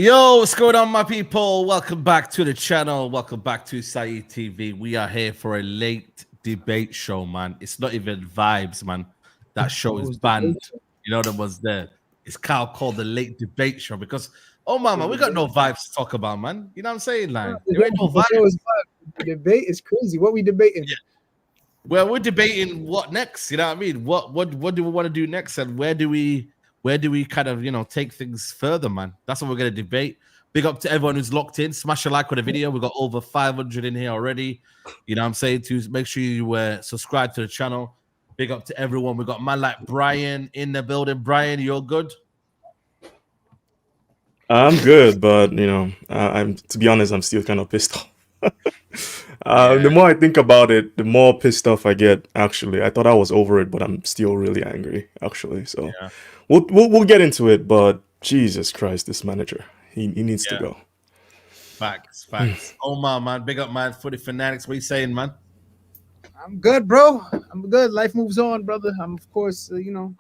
Yo, what's going on, my people? Welcome back to the channel. Welcome back to Saeed TV. We are here for a late debate show, man. It's not even vibes, man. That show is banned. You know, that was there. It's called the late debate show because, oh, man, we got no vibes to talk about, man. You know what I'm saying? Like, there ain't no vibes. The debate is crazy. What we debating? Yeah. Well, we're debating what next. You know what I mean? What do we want to do next, and where do we kind of, you know, take things further, man? That's what we're going to debate. Big up to everyone who's locked in. Smash a like on the video. We've got over 500 in here already. You know what I'm saying? To make sure you subscribe to the channel. Big up to everyone. We got man like Brian in the building. Brian, you're good? I'm good, but, you know, I'm, to be honest, I'm still kind of pissed off. The more I think about it, the more pissed off I get, actually. I thought I was over it, but I'm still really angry, actually. So we'll get into it, but Jesus Christ, this manager, he needs to go. Facts. Omar, man, big up, man. Footy Fanatics, what you saying, man? I'm good, bro. I'm good. Life moves on, brother. I'm, of course, you know,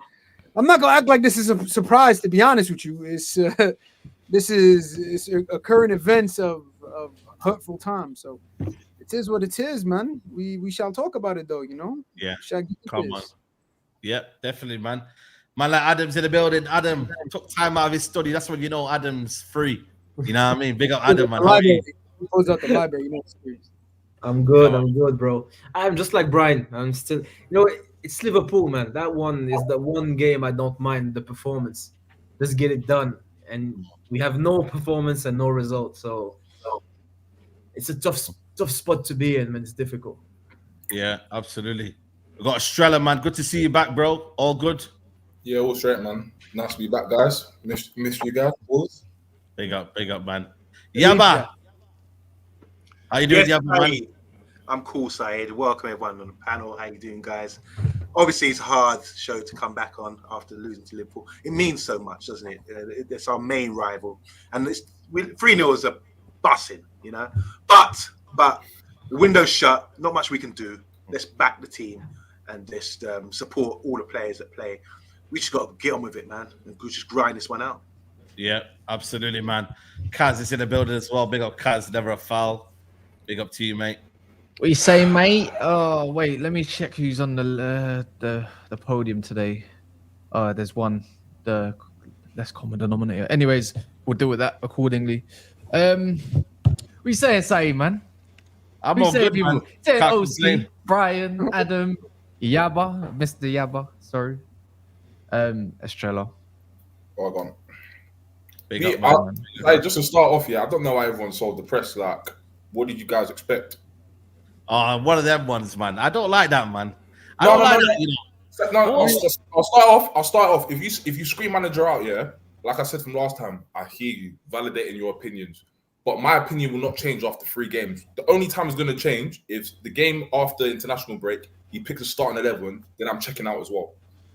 I'm not going to act like this is a surprise, to be honest with you. It's this is a current events of hurtful times. So it is what it is, man. We shall talk about it, though, you know? Yeah. Come on. Yeah, definitely, man. Man, like Adam's in the building. Adam took time out of his study. That's when you know Adam's free. You know what I mean? Big up Adam, man. He goes out the library, you know. I'm good, bro. I'm just like Brian. I'm still, you know, it's Liverpool, man. That one is the one game I don't mind the performance. Let's get it done. And we have no performance and no result. So it's a tough spot to be in, man. It's difficult. Yeah, absolutely. We got Estrella, man. Good to see you back, bro. All good? Yeah, all straight, man. Nice to be back, guys. Miss you guys. Always. Big up, man. Yaba. How you doing, Yaba, man? I'm cool, Saeed. Welcome everyone on the panel. How you doing, guys? Obviously, it's a hard show to come back on after losing to Liverpool. It means so much, doesn't it? It's our main rival, and 3-0 is a bussing, you know. But the window's shut. Not much we can do. Let's back the team and just support all the players that play. We just got to get on with it, man, and just grind this one out. Yeah, absolutely, man. Kaz is in the building as well. Big up, Kaz. Never a foul. Big up to you, mate. What you saying, mate? Oh, wait. Let me check who's on the podium today. There's one. The less common denominator. Anyways, we'll deal with that accordingly. What you saying, Saeed, man? I'm all good, man. OC, Brian, Adam, Yaba, Mr. Yaba. Sorry. Estrella. Well done. Big up, man. Just to start off here, I don't know why everyone sold the press. Like, what did you guys expect? One of them ones, man. I don't like that, man. I don't like that, you know. No, I'll start off. If you scream manager out, yeah, like I said from last time, I hear you validating your opinions. But my opinion will not change after 3 games. The only time it's going to change is the game after international break, he picks a starting 11, then I'm checking out as well.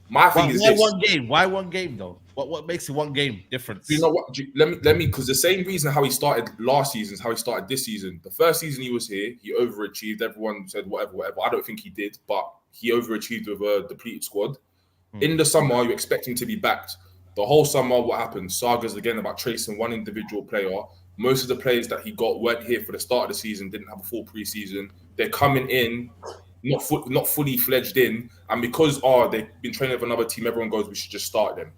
My thing is this. One game? Why one game, though? What makes it one game difference? You know what? Let me, because the same reason how he started last season is how he started this season. The first season he was here, he overachieved. Everyone said whatever. I don't think he did, but he overachieved with a depleted squad. In the summer, you expect him to be backed. The whole summer, what happened? Sagas again about tracing one individual player. Most of the players that he got weren't here for the start of the season, didn't have a full preseason. They're coming in, not fully fledged in, and because they've been training with another team, everyone goes, we should just start them.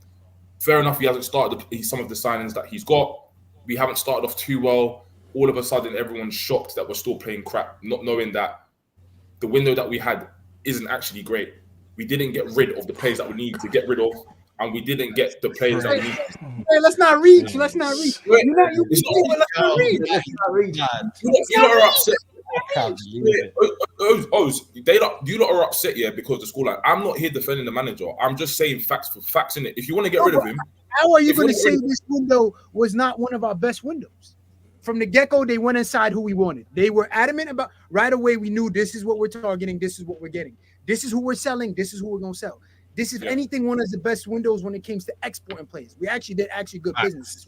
Fair enough, he hasn't started some of the signings that he's got. We haven't started off too well. All of a sudden, everyone's shocked that we're still playing crap, not knowing that the window that we had isn't actually great. We didn't get rid of the players that we needed to get rid of. and we didn't get the players that we needed. Hey, let's not reach. Let's not reach. Wait, You know, you it's not- let's not reach. You lot are upset. I can't believe it. You lot are upset, yeah, because the scoreline. I'm not here defending the manager. I'm just saying facts for facts, innit? If you want to get rid of him, How are you If going to we- say this window was not one of our best windows? From the get-go, they went inside who we wanted. They were adamant about right away. We knew this is what we're targeting. This is what we're getting. This is who we're selling. This is who we're going to sell. This is anything one of the best windows when it came to exporting players. We actually did good business.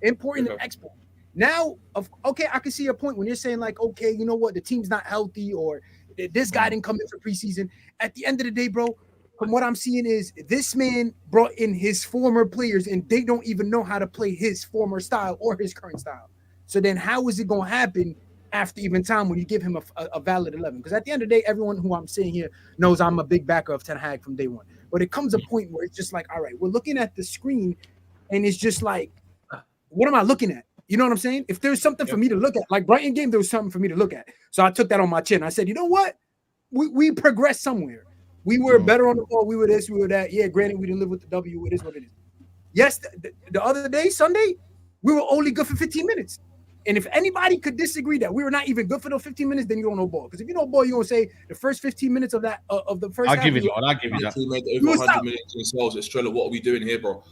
Importing and exporting. Now, okay, I can see your point when you're saying like, okay, you know what, the team's not healthy or this guy didn't come in for preseason. At the end of the day, bro, from what I'm seeing is this man brought in his former players and they don't even know how to play his former style or his current style. So then how is it going to happen after even time when you give him a valid 11? Because at the end of the day, everyone who I'm saying here knows I'm a big backer of Ten Hag from day one. But it comes a point where it's just like, all right, we're looking at the screen and it's just like, what am I looking at? You know what I'm saying? If there's something for me to look at, like Brighton game, there was something for me to look at. So I took that on my chin. I said, you know what? We progressed somewhere. We were better on the ball. We were this, we were that. Yeah, granted, we didn't live with the W. It is what it is. Yes, the other day, Sunday, we were only good for 15 minutes. And if anybody could disagree that we were not even good for those 15 minutes, then you don't know ball. Because if you know ball, you're going to say the first 15 minutes of that of the first I'll half, give you that. I'll give you that. We made over 100 million to themselves. Estrella, what are we doing here, bro?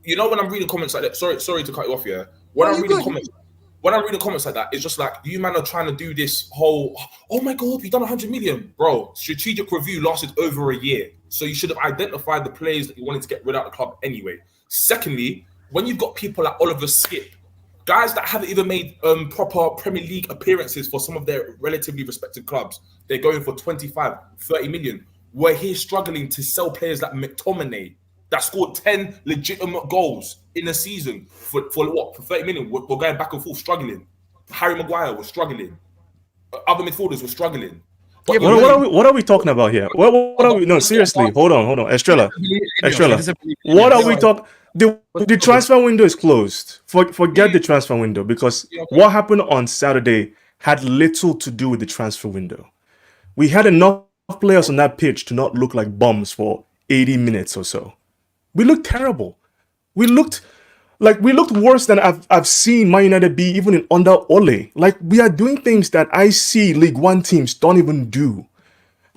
You know when I'm reading comments like that. Sorry to cut you off here. When I'm reading comments like that, it's just like you man are trying to do this whole. Oh my god, we done 100 million, bro. Strategic review lasted over a year, so you should have identified the players that you wanted to get rid of the club anyway. Secondly, when you've got people like Oliver Skip, guys that haven't even made proper Premier League appearances for some of their relatively respected clubs, they're going for 25, 30 million. We're here struggling to sell players like McTominay that scored 10 legitimate goals in a season for what? For 30 million. We're going back and forth struggling. Harry Maguire was struggling. Other midfielders were struggling. But What are we talking about here? What are we? No, seriously. Hold on. Estrella. What are we talking? The transfer window is closed. Forget the transfer window because what happened on Saturday had little to do with the transfer window. We had enough players on that pitch to not look like bums for 80 minutes or so. We looked terrible. We looked worse than I've seen Man United be even in under Ole. Like we are doing things that I see League One teams don't even do.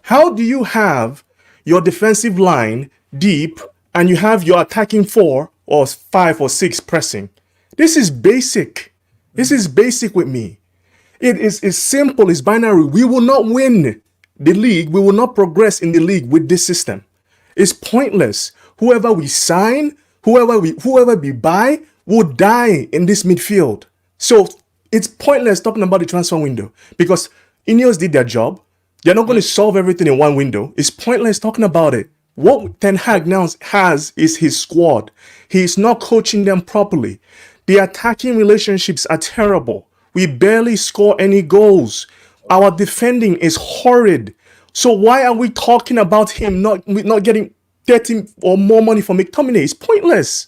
How do you have your defensive line deep and you have your attacking 4 or 5 or 6 pressing? This is basic. This is basic with me. It's simple. It's binary. We will not win the league. We will not progress in the league with this system. It's pointless. Whoever we sign, whoever we buy will die in this midfield. So it's pointless talking about the transfer window because Ineos did their job. They're not going to solve everything in one window. It's pointless talking about it. What Ten Hag now has is his squad. He's not coaching them properly. The attacking relationships are terrible. We barely score any goals. Our defending is horrid. So why are we talking about him not getting 30 or more money for McTominay? It's pointless.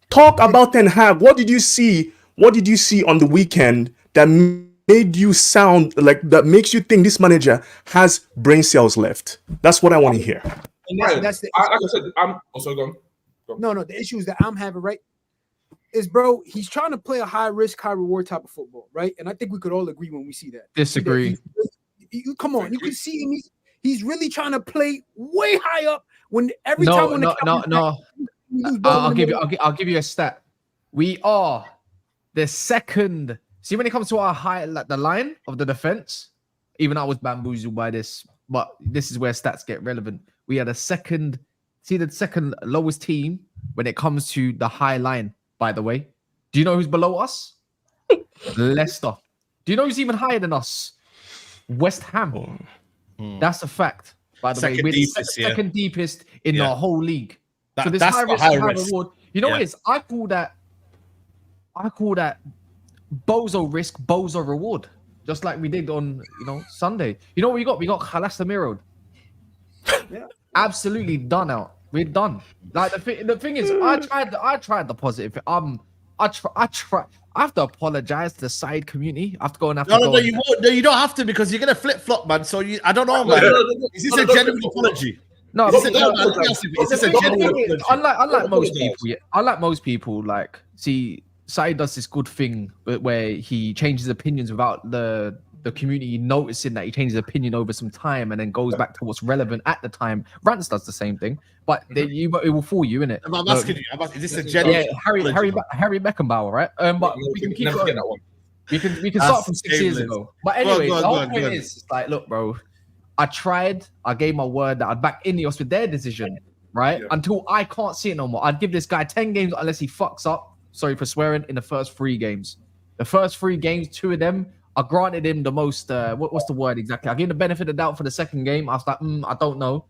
Talk about Ten Hag. What did you see? What did you see on the weekend that made you sound like that makes you think this manager has brain cells left? That's what I want to hear. And that's the like I said, I'm also gone. No, the issues that I'm having, right, is bro, he's trying to play a high risk, high reward type of football, right? And I think we could all agree when we see that. Disagree. Come on, you can see him. He's really trying to play way high up. When every No, time no. I'll give you a stat. We are the second. See, when it comes to our the line of the defense, even I was bamboozled by this, but this is where stats get relevant. We are the second lowest team when it comes to the high line, by the way. Do you know who's below us? Leicester. Do you know who's even higher than us? West Ham. That's a fact. By the way, we're the second deepest in the whole league. So this high risk, high reward. You know what it is? I call that bozo risk, bozo reward. Just like we did on Sunday. You know what we got? We got Casemiro. Absolutely done out. We're done. Like the thing is, I tried the positive. I have to apologize to the side community. I have to go and have to go. No, you won't. No, you don't have to because you're gonna flip flop, man. So I don't know, man. Is this a genuine apology? No, It's but- not- no, no, no, Is but this the a thing genuine is, apology? unlike most apologize. people, yeah, unlike most people, like, see, Saeed does this good thing where he changes opinions without the community noticing that he changes his opinion over some time and then goes back to what's relevant at the time. Rance does the same thing, but it will fool you, innit? I'm asking you. Is this a Yeah, genuine? Harry Beckenbauer, right? But we can keep never going. get that one. We can That's start from 6 years shameless. ago. But Go on, anyway, go on, the go whole on, point go on. is, it's like, look, bro, I tried. I gave my word that I'd back Ineos with their decision, right? Yeah. Until I can't see it no more. I'd give this guy 10 games unless he fucks up. Sorry for swearing. In the first 3 games, the first 3 games, 2 of them, I granted him the most. What's the word exactly? I gave him the benefit of the doubt for the second game. I was like, I don't know.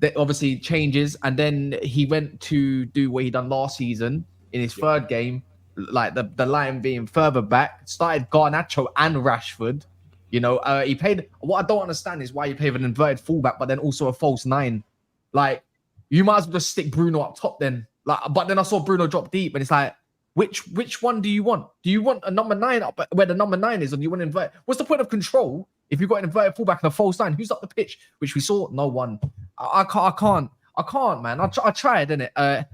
That obviously changes, and then he went to do what he done last season in his third game, like the line being further back. Started Garnacho and Rashford. You know, he played. What I don't understand is why you play with an inverted fullback, but then also a false 9. Like, you might as well just stick Bruno up top then. Like, but then I saw Bruno drop deep, and it's like, which one do you want? Do you want a number 9 up where the number 9 is, or do you want to invert? What's the point of control if you've got an inverted fullback and a false 9? Who's up the pitch? Which we saw, no one. I can't, man. I tried, innit?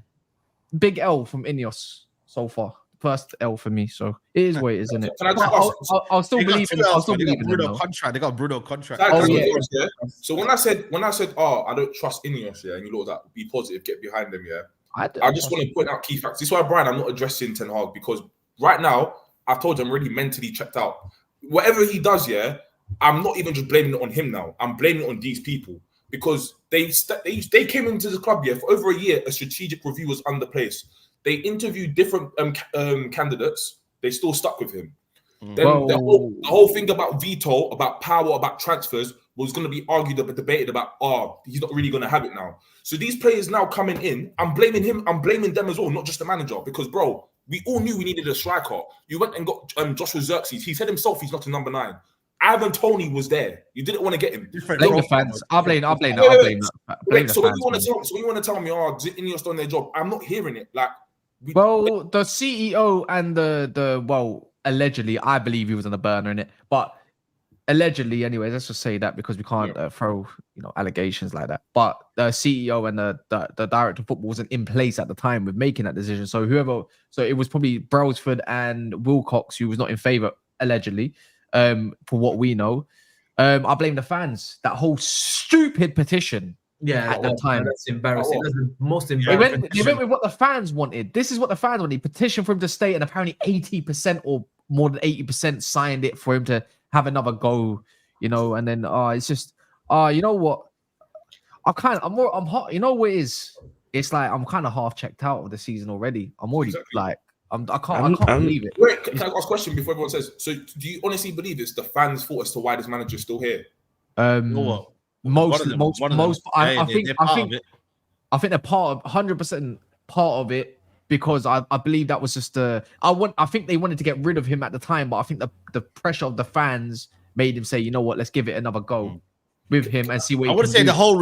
Big L from Ineos so far. First L for me, so it is what it is, innit? Can I just But ask? I'll still They got believe in. 2 I'll L's, still man. They believe got in them. Bruno though. contract. They got Bruno contract. Can I Oh, just yeah. be honest, yeah? So when I said, I don't trust Ineos, yeah, and you lot that be positive, get behind them, yeah. I just want to point out key facts. This is why, Brian, I'm not addressing Ten Hag, because right now I've told you I'm already mentally checked out. Whatever he does, yeah, I'm not even just blaming it on him now. I'm blaming it on these people, because they came into the club, yeah, for over a year. A strategic review was under place. They interviewed different candidates. They still stuck with him. Then the whole thing about veto, about power, about transfers was going to be argued about, debated about. He's not really going to have it now. So these players now coming in, I'm blaming him. I'm blaming them as well, not just the manager. Because, bro, we all knew we needed a striker. You went and got Joshua Xerxes. He said himself he's not a number 9. Ivan Toney was there. You didn't want to get him. Blame the fans. I'll blame that. Blame the So when fans. you want to tell me, Ineos done their job, I'm not hearing it. Like, Well, the CEO and the allegedly, I believe he was on the burner in it, but allegedly, anyway, let's just say that because we can't throw allegations like that. But the CEO and the director of football wasn't in place at the time with making that decision. So it was probably Brailsford and Wilcox who was not in favour allegedly, for what we know. I blame the fans. That whole stupid petition. Yeah, at the time. that's embarrassing. That's the most They embarrassing. went with what the fans wanted. This is what the fans wanted. Petition for him to stay, and apparently 80% or more than 80% signed it for him to have another go. And then it's just you know what? I'm hot. You know what it is? It's like I'm kind of half checked out of the season already. I'm already like I can't believe it. Wait, can I ask a question before everyone says? So, do you honestly believe it's the fans' fault as to why this manager is still here? Most. I think they're part of it. I think they're part of 100% part of it, because I believe that was just I think they wanted to get rid of him at the time, but I think the pressure of the fans made him say, you know what, let's give it another go with him and see what I he want to can say do. the whole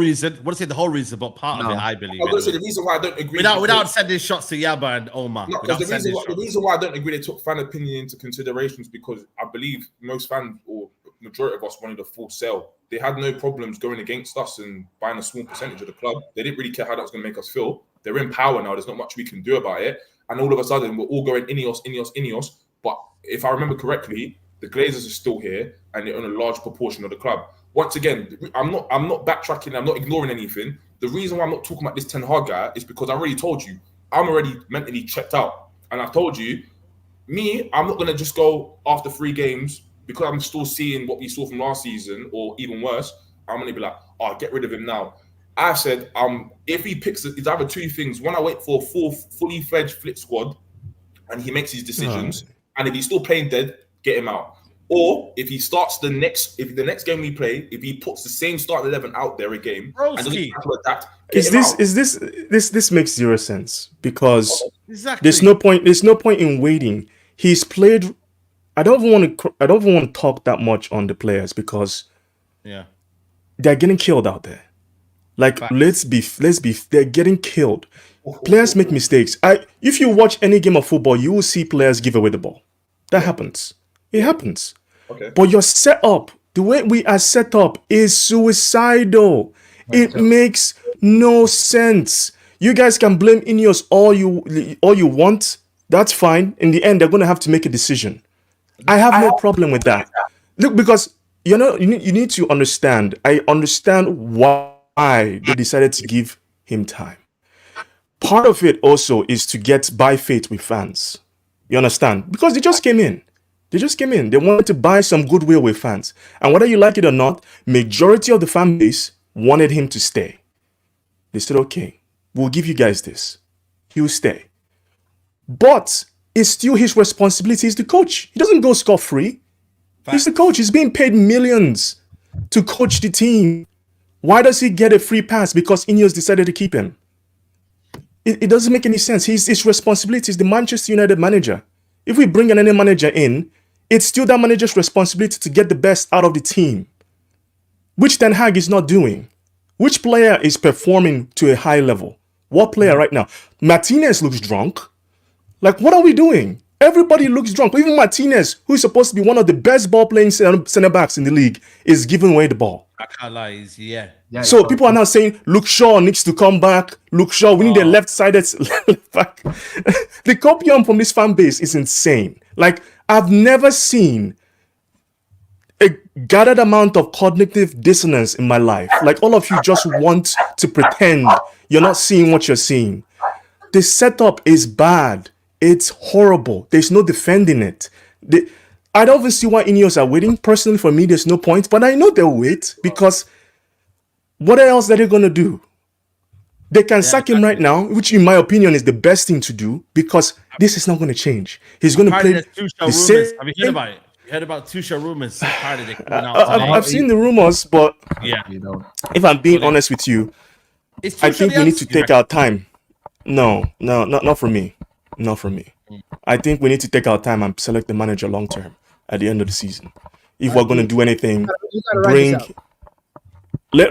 reason. But part of it, I believe. I'm going to say the reason why I don't agree. Without sending shots to Yaba and Omar. No, because the reason why I don't agree they took fan opinion into consideration is because I believe most fans, or majority of us, wanted a full sale. They had no problems going against us and buying a small percentage of the club. They didn't really care how that was going to make us feel. They're in power now. There's not much we can do about it. And all of a sudden, we're all going Ineos. But if I remember correctly, the Glazers are still here and they own a large proportion of the club. Once again, I'm not backtracking. I'm not ignoring anything. The reason why I'm not talking about this Ten Hag guy is because I already told you I'm already mentally checked out. And I've told you, I'm not going to just go after 3 games because I'm still seeing what we saw from last season, or even worse. I'm going to be like, get rid of him now. I've said, if he picks, it's either 2 things. One, I wait for a fully fledged flip squad and he makes his decisions. And if he's still playing dead, get him out. Or if he starts the next game we play, if he puts the same start 11 out there a game, and doesn't have to adapt, this makes 0 sense, because exactly. There's no point in waiting. He's played. I don't even want to talk that much on the players, because they're getting killed out there. Like, let's be they're getting killed. Players make mistakes. If you watch any game of football, you will see players give away the ball. That happens. It happens. Okay. But your setup, the way we are set up, is suicidal. It makes no sense. You guys can blame Ineos all you want. That's fine. In the end, they're going to have to make a decision. I have no problem with that. Look, because you need to understand. I understand why they decided to give him time. Part of it also is to buy faith with fans. You understand? Because they just came in. They wanted to buy some goodwill with fans. And whether you like it or not, majority of the fan base wanted him to stay. They said, okay, we'll give you guys this. He'll stay. But it's still his responsibility. He's the coach. He doesn't go scot-free. He's the coach. He's being paid millions to coach the team. Why does he get a free pass? Because Ineos decided to keep him. It doesn't make any sense. His responsibility is the Manchester United manager. If we bring any manager in, it's still that manager's responsibility to get the best out of the team, which Ten Hag is not doing. Which player is performing to a high level? What player right now? Martinez looks drunk. Like, what are we doing? Everybody looks drunk. Even Martinez, who is supposed to be one of the best ball-playing centre-backs in the league, is giving away the ball. I can't lie. Yeah. So people are now saying, Luke Shaw needs to come back. Luke Shaw, we need a left-sided left back. The copium from this fan base is insane. Like, I've never seen a gathered amount of cognitive dissonance in my life. Like, all of you just want to pretend you're not seeing what you're seeing. The setup is bad. It's horrible. There's no defending it. I don't even see why Ineos are waiting. Personally, for me, there's no point. But I know they'll wait because what else are they going to do? They can sack him right now, which in my opinion is the best thing to do because this is not going to change. He's going to play the same. Have you heard about it? You heard about Tuchel rumors? I've seen the rumors, but yeah, if I'm being honest with you, I think we need to take our time. No, not for me. Not for me. I think we need to take our time and select the manager long term at the end of the season. If we're going to do anything, let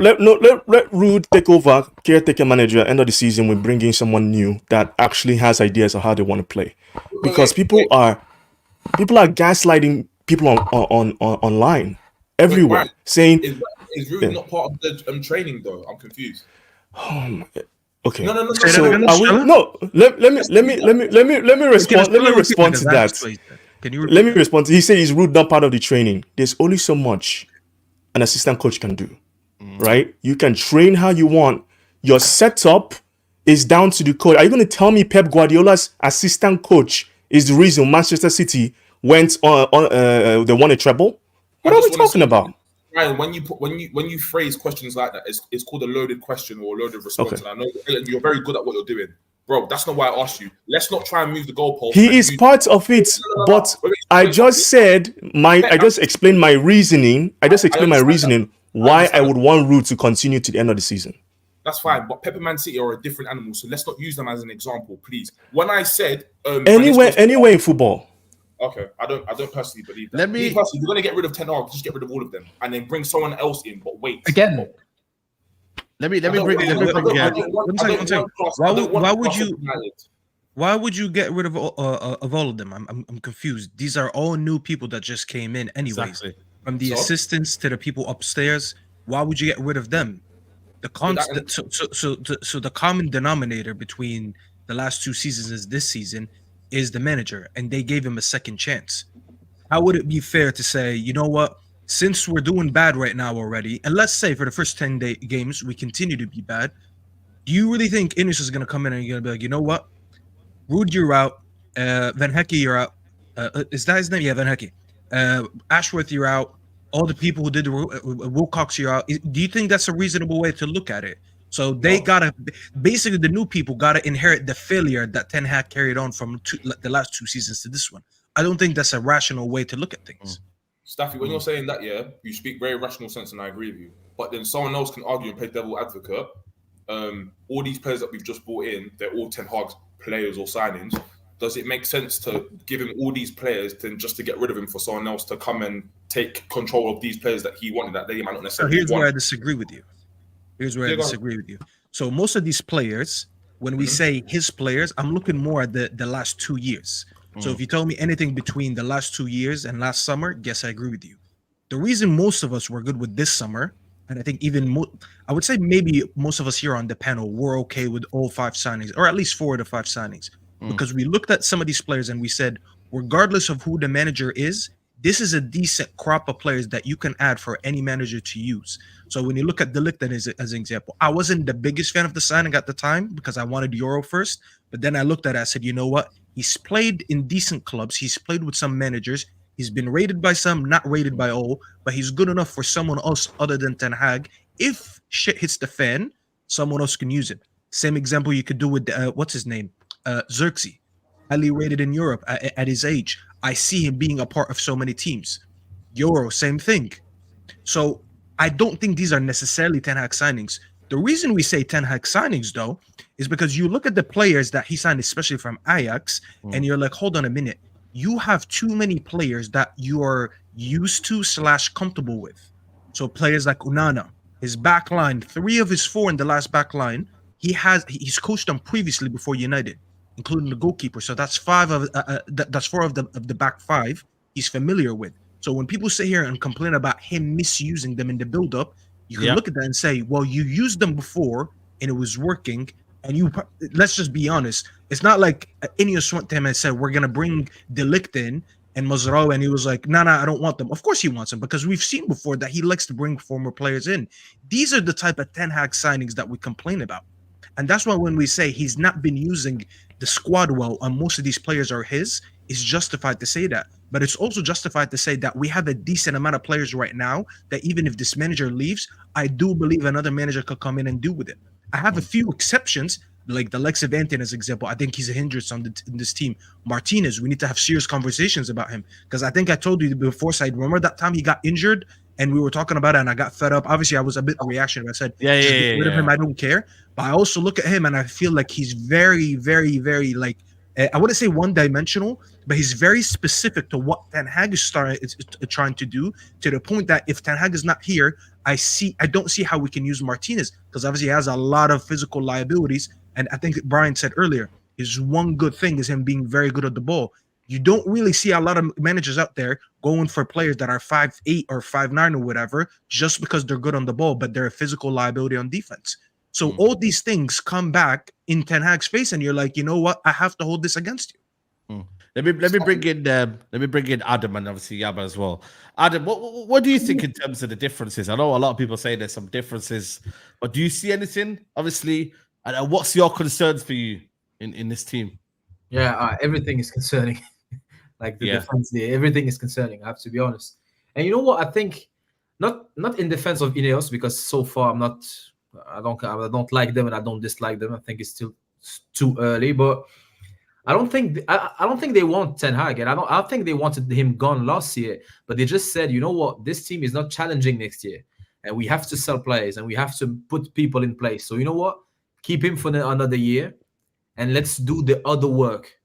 Rude take over, caretaker manager. End of the season, we bring in someone new that actually has ideas of how they want to play. Because people are gaslighting people on online everywhere, saying is Rude not part of the training though? I'm confused. Okay. No. Let me respond to that. Can you let me respond to. He said he's Rude not part of the training. There's only so much an assistant coach can do, right? You can train how you want. Your setup is down to the coach. Are you going to tell me Pep Guardiola's assistant coach is the reason Manchester City went on they won a treble? What are we talking about? Ryan, when you phrase questions like that, it's called a loaded question or a loaded response. Okay. And I know you're very good at what you're doing, bro. That's not why I asked you. Let's not try and move the goalpost. He is part of it, but I just explained my reasoning. I just explained my reasoning why I would want Rude to continue to the end of the season. That's fine, but Pep and Man City are a different animal, so let's not use them as an example, please. When I said anywhere in football. Okay, I don't personally believe that. If you're going to get rid of Ten Hag, just get rid of all of them and then bring someone else in. But wait, again. Let me bring. Why would you get rid of all of them? I'm confused. These are all new people that just came in, anyways. Exactly. From the assistants to the people upstairs. Why would you get rid of them? The common denominator between the last two seasons is this season is the manager, and they gave him a second chance. How would it be fair to say, you know what, since we're doing bad right now already, and let's say for the first 10 games we continue to be bad, do you really think Ineos is going to come in and you're going to be like, you know what, Ruud, you're out, Van Hecke, you're out, is that his name? Yeah, Van Hecke. Ashworth, you're out, all the people who did the Wilcox, you're out. Do you think that's a reasonable way to look at it? So they gotta basically the new people gotta inherit the failure that Ten Hag carried on from the last two seasons to this one. I don't think that's a rational way to look at things. Staffy, when you're saying that, yeah, you speak very rational sense, and I agree with you. But then someone else can argue and play devil advocate. All these players that we've just brought in, they're all Ten Hag's players or signings. Does it make sense to give him all these players then just to get rid of him for someone else to come and take control of these players that he wanted that they might not necessarily want? Here's where I disagree with you. So most of these players, when we say his players, I'm looking more at the last 2 years. So if you tell me anything between the last 2 years and last summer, yes, I agree with you. The reason most of us were good with this summer And I think I would say maybe most of us here on the panel were okay with all 5 signings, or at least 4 of the 5 signings, because we looked at some of these players and we said, regardless of who the manager is, this is a decent crop of players that you can add for any manager to use. So when you look at De Ligt as an example, I wasn't the biggest fan of the signing at the time because I wanted Euro first. But then I looked at it, I said, you know what? He's played in decent clubs. He's played with some managers. He's been rated by some, not rated by all, but he's good enough for someone else other than Ten Hag. If shit hits the fan, someone else can use it. Same example you could do with, what's his name? Xerxes. Highly rated in Europe at his age. I see him being a part of so many teams. Euro, same thing. So I don't think these are necessarily Ten Hag signings. The reason we say Ten Hag signings, though, is because you look at the players that he signed, especially from Ajax, and you're like, hold on a minute. You have too many players that you are used to / comfortable with. So players like Onana, his back line, 3 of his 4 in the last back line, he's coached them previously before United, including the goalkeeper. So that's 4 of the back 5 he's familiar with. So when people sit here and complain about him misusing them in the build-up, you can look at that and say, well, you used them before and it was working. And let's just be honest. It's not like Ineos went to him and said, we're going to bring De Ligt in and Mazraoui, and he was like, no, I don't want them. Of course he wants them, because we've seen before that he likes to bring former players in. These are the type of Ten Hag signings that we complain about. And that's why when we say he's not been using the squad well, and most of these players are his, it's justified to say that. But it's also justified to say that we have a decent amount of players right now that even if this manager leaves, I do believe another manager could come in and do with it. I have a few exceptions, like the likes of Anton as an example. I think he's a hindrance in this team. Martinez, we need to have serious conversations about him, because I think I told you before, Saeed, remember that time he got injured and we were talking about it and I got fed up. Obviously, I was a bit reactionary. I said, get rid of him. I don't care. But I also look at him and I feel like he's very, very, very, like, I wouldn't say one-dimensional, but he's very specific to what Ten Hag is trying to do, to the point that if Ten Hag is not here, I don't see how we can use Martinez, because obviously he has a lot of physical liabilities. And I think Brian said earlier, his one good thing is him being very good at the ball. You don't really see a lot of managers out there going for players that are 5'8" or 5'9" or whatever, just because they're good on the ball, but they're a physical liability on defense. So all these things come back in Ten Hag's face, and you're like, you know what? I have to hold this against you. Let me bring in Adam and obviously Yaba as well. Adam, what do you think in terms of the differences? I know a lot of people say there's some differences, but do you see anything? Obviously, and what's your concerns for you in this team? Yeah, everything is concerning. Like the defense there, everything is concerning. I have to be honest. And you know what? I think not in defense of Ineos, because so far I don't like them and I don't dislike them. I think it's still too early, but I don't think they want Ten Hag, and I think they wanted him gone last year. But they just said, you know what, this team is not challenging next year, and we have to sell players and we have to put people in place. So you know what, keep him for another year, and let's do the other work.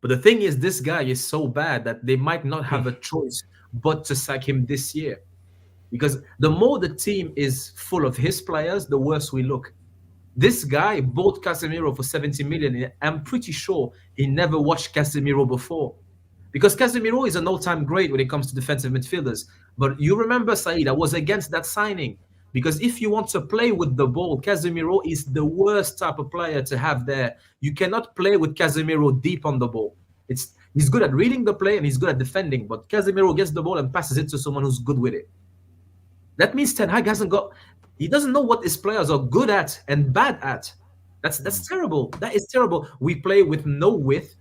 But the thing is, this guy is so bad that they might not have a choice but to sack him this year, because the more the team is full of his players, the worse we look. This guy bought Casemiro for 70 million. I'm pretty sure he never watched Casemiro before, because Casemiro is an all-time great when it comes to defensive midfielders. But you remember, Saeed, I was against that signing, because if you want to play with the ball, Casemiro is the worst type of player to have there. You cannot play with Casemiro deep on the ball. He's good at reading the play and he's good at defending, but Casemiro gets the ball and passes it to someone who's good with it. That means Ten Hag he doesn't know what his players are good at and bad at. That's terrible. That is terrible. We play with no width.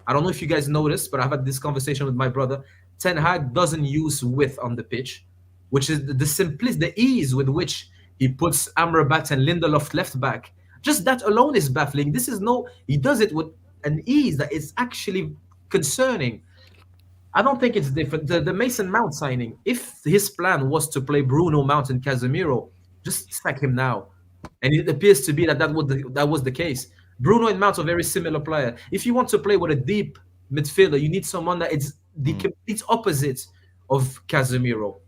I don't know if you guys noticed, but I've had this conversation with my brother. Ten Hag doesn't use width on the pitch, which is the ease with which he puts Amrabat and Lindelof left back. Just that alone is baffling. He does it with an ease that is actually concerning. I don't think it's different. The Mason Mount signing, if his plan was to play Bruno Mount and Casemiro, just sack him now. And it appears to be that was the case. Bruno and Mount are very similar player. If you want to play with a deep midfielder, you need someone that is the complete opposite of Casemiro.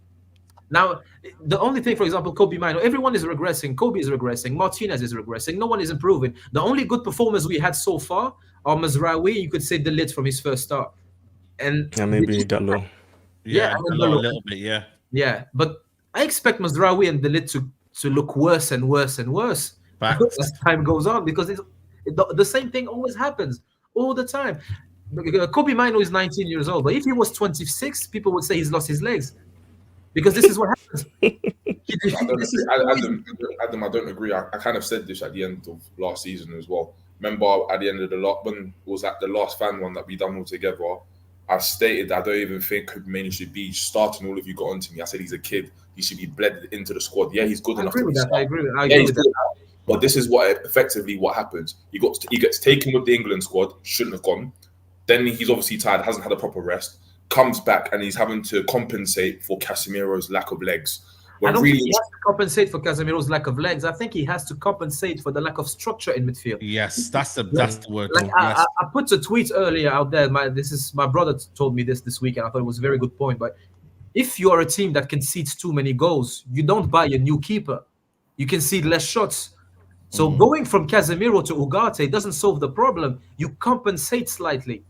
Now, the only thing, for example, Kobe Mino, everyone is regressing. Kobe is regressing. Martinez is regressing. No one is improving. The only good performers we had so far are Mazraoui. You could say De Ligt from his first start. And maybe Dalot. A little bit, yeah. Yeah, but I expect Mazraoui and Delit to look worse and worse and worse Facts. as time goes on, because the same thing always happens all the time. Kobe Mino is 19 years old, but if he was 26, people would say he's lost his legs, because this is what happens. I don't This is agree. Adam, I don't agree. I kind of said this at the end of last season as well. Remember at the end of the lot, when it was at the last fan one that we done all together, I stated I don't even think Kobe should be starting. All of you got onto me. I said he's a kid. He should be bled into the squad. Yeah, he's good I enough agree to with be that. I started. agree with, I Yeah, agree he's with good. that. But this is what effectively what happens. He gets taken with the England squad. Shouldn't have gone. Then he's obviously tired. Hasn't had a proper rest. Comes back and he's having to compensate for Casemiro's lack of legs. I When don't really, think he has to compensate for Casemiro's lack of legs. I think he has to compensate for the lack of structure in midfield. Yes, that's the word. Like Yes. I put a tweet earlier out there. My brother told me this week, and I thought it was a very good point. But if you are a team that concedes too many goals, you don't buy a new keeper. You concede less shots. So going from Casemiro to Ugarte doesn't solve the problem. You compensate slightly,